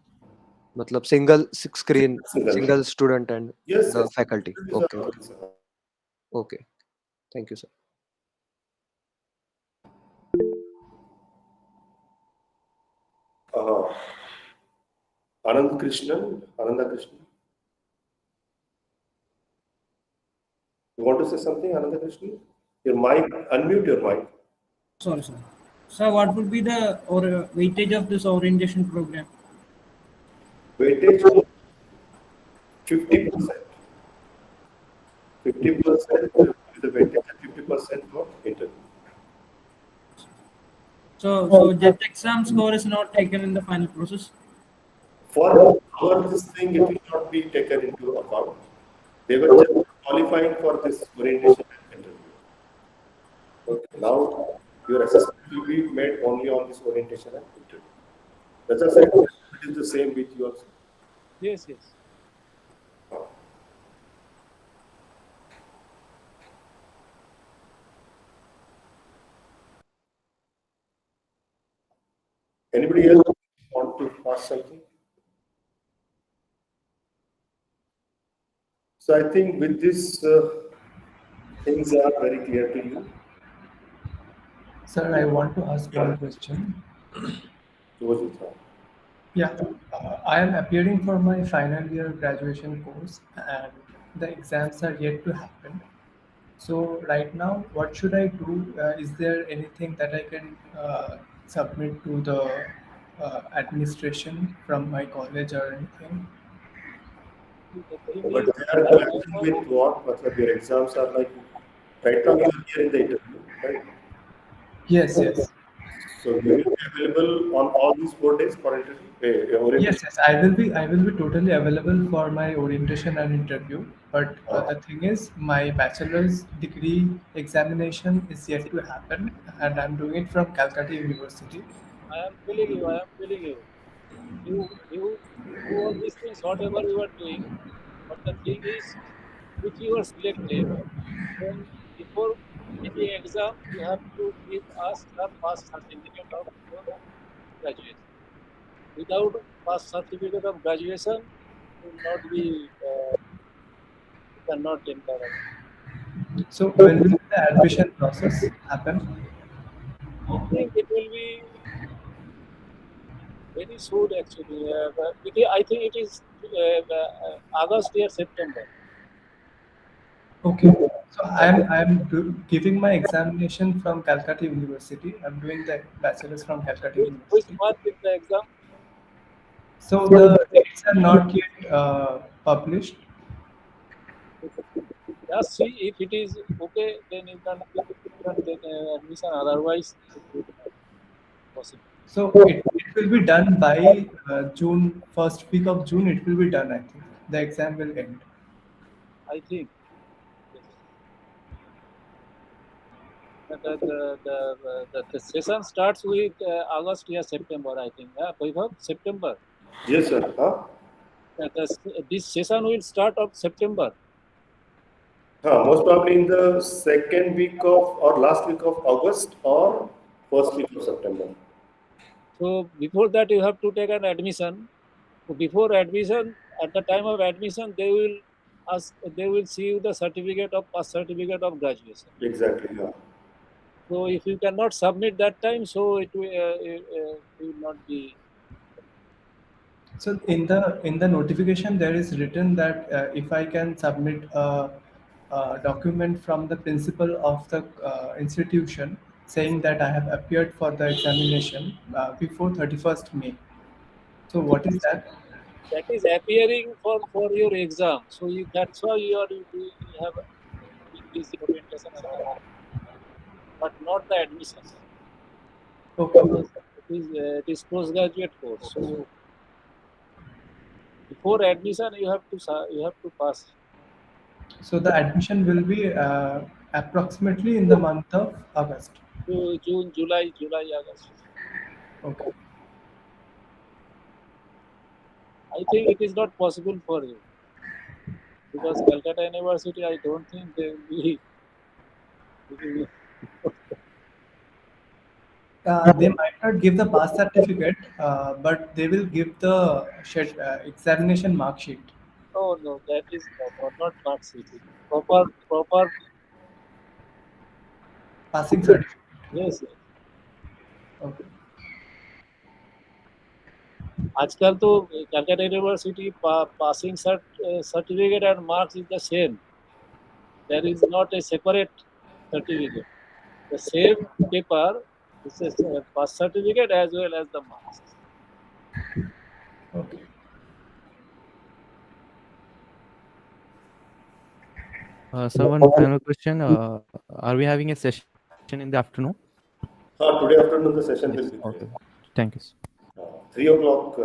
Matlab single screen, single student and Yes, the yes. faculty. Okay. Okay. Thank you, sir. Ananda Krishnan. You want to say something, Ananda Krishnan? Your mic, unmute your mic. Sorry, sir. Sir, what would be the weightage of this orientation program? Weightage of 50%. 50% with the weightage of 50% for interview. So JET exam score is not taken in the final process? For this thing, it will not be taken into account. They were just qualifying for this orientation and interview. Okay, now your assessment will be made only on this orientation and interview. That's a it is the same with yours. Yes. Anybody else want to ask something? So I think with this, things are very clear to you. Sir, I want to ask one question. Yeah, I am appearing for my final year graduation course, and the exams are yet to happen. So right now, what should I do? Is there anything that I can submit to the administration from my college or anything? But they are clashing with what? Matlab, your exams are like, right now you are here in the interview, right? Yes, yes. So you will be available on all these 4 days for interview? Orientation? Yes, yes, I will be totally available for my orientation and interview. But the thing is, my bachelor's degree examination is yet to happen, and I'm doing it from Calcutta University. I am telling you, you do all these things, whatever you are doing. But the thing is, if you are selected, then before any exam, you have to give us a pass certificate of your graduation. Without pass certificate of graduation, you will not be, you cannot enter. So when will the admission process happen? I think it will be very soon actually. I think it is August or September. Okay, so giving my examination from Calcutta University. I'm doing the bachelor's from Calcutta Which University. month is the exam? So the dates are not yet published. Just see if it is okay, then you can take admission. Otherwise, it will not be possible. So it will be done by June, first week of June. It will be done. I think the exam will end. I think. The session starts with August or September, I think. Vaibhav, September. Yes, sir. Huh? This session will start of September. Most probably in the second week of or last week of August or first week of September. So before that, you have to take an admission. So before admission, at the time of admission, they will see you the certificate of graduation. Exactly. Yeah. So if you cannot submit that time, so it will not be. So in the notification, there is written that if I can submit a document from the principal of the institution saying that I have appeared for the examination before 31st May. So what is that? That is appearing for your exam. So that's why you have this orientation, but not the admission. Okay. It is postgraduate course. So before admission, you have to pass. So the admission will be approximately in the month of August. June, July, August. Okay. I think it is not possible for you because Calcutta University, I don't think they will be. They might not give the pass certificate, but they will give the examination mark sheet. No, that is not mark sheet. Proper passing certificate. Yes. Okay. आजकल तो Calcutta University passing certificate and marks is the same. There is not a separate certificate. The same paper is a pass certificate as well as the marks. Okay. So one final question: are we having a session in the afternoon? Today afternoon the session will be there. Okay. Thank you. 3 o'clock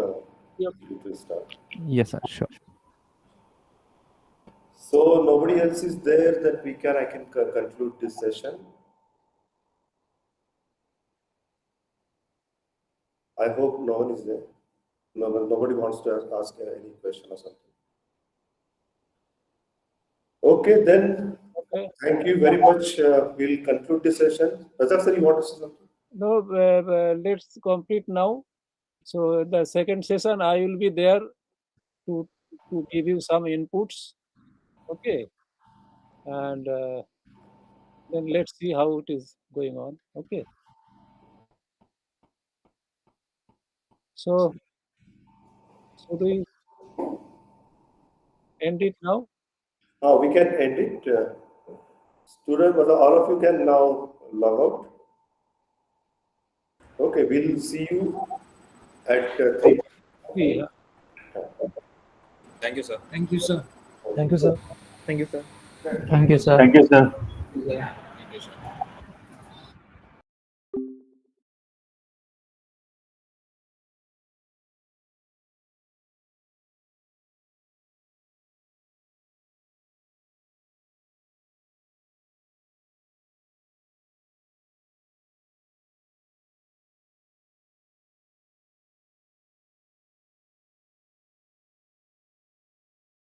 it will start. Yes, sir. Sure. So nobody else is there that I can conclude this session. I hope no one is there. Nobody wants to ask any question or something. Okay, then. Okay. Thank you very much. We'll conclude this session. Razak sir, you want to say something? No, let's complete now. So the second session, I will be there to give you some inputs. Okay, and then let's see how it is going on. Okay. So do we end it now? We can end it. Student, but all of you can now log out. Okay, we'll see you at 3. Yeah. Thank you, sir. Thank you, sir. Thank you, sir. Thank you, sir. Thank you, sir. Thank you, sir. Yeah.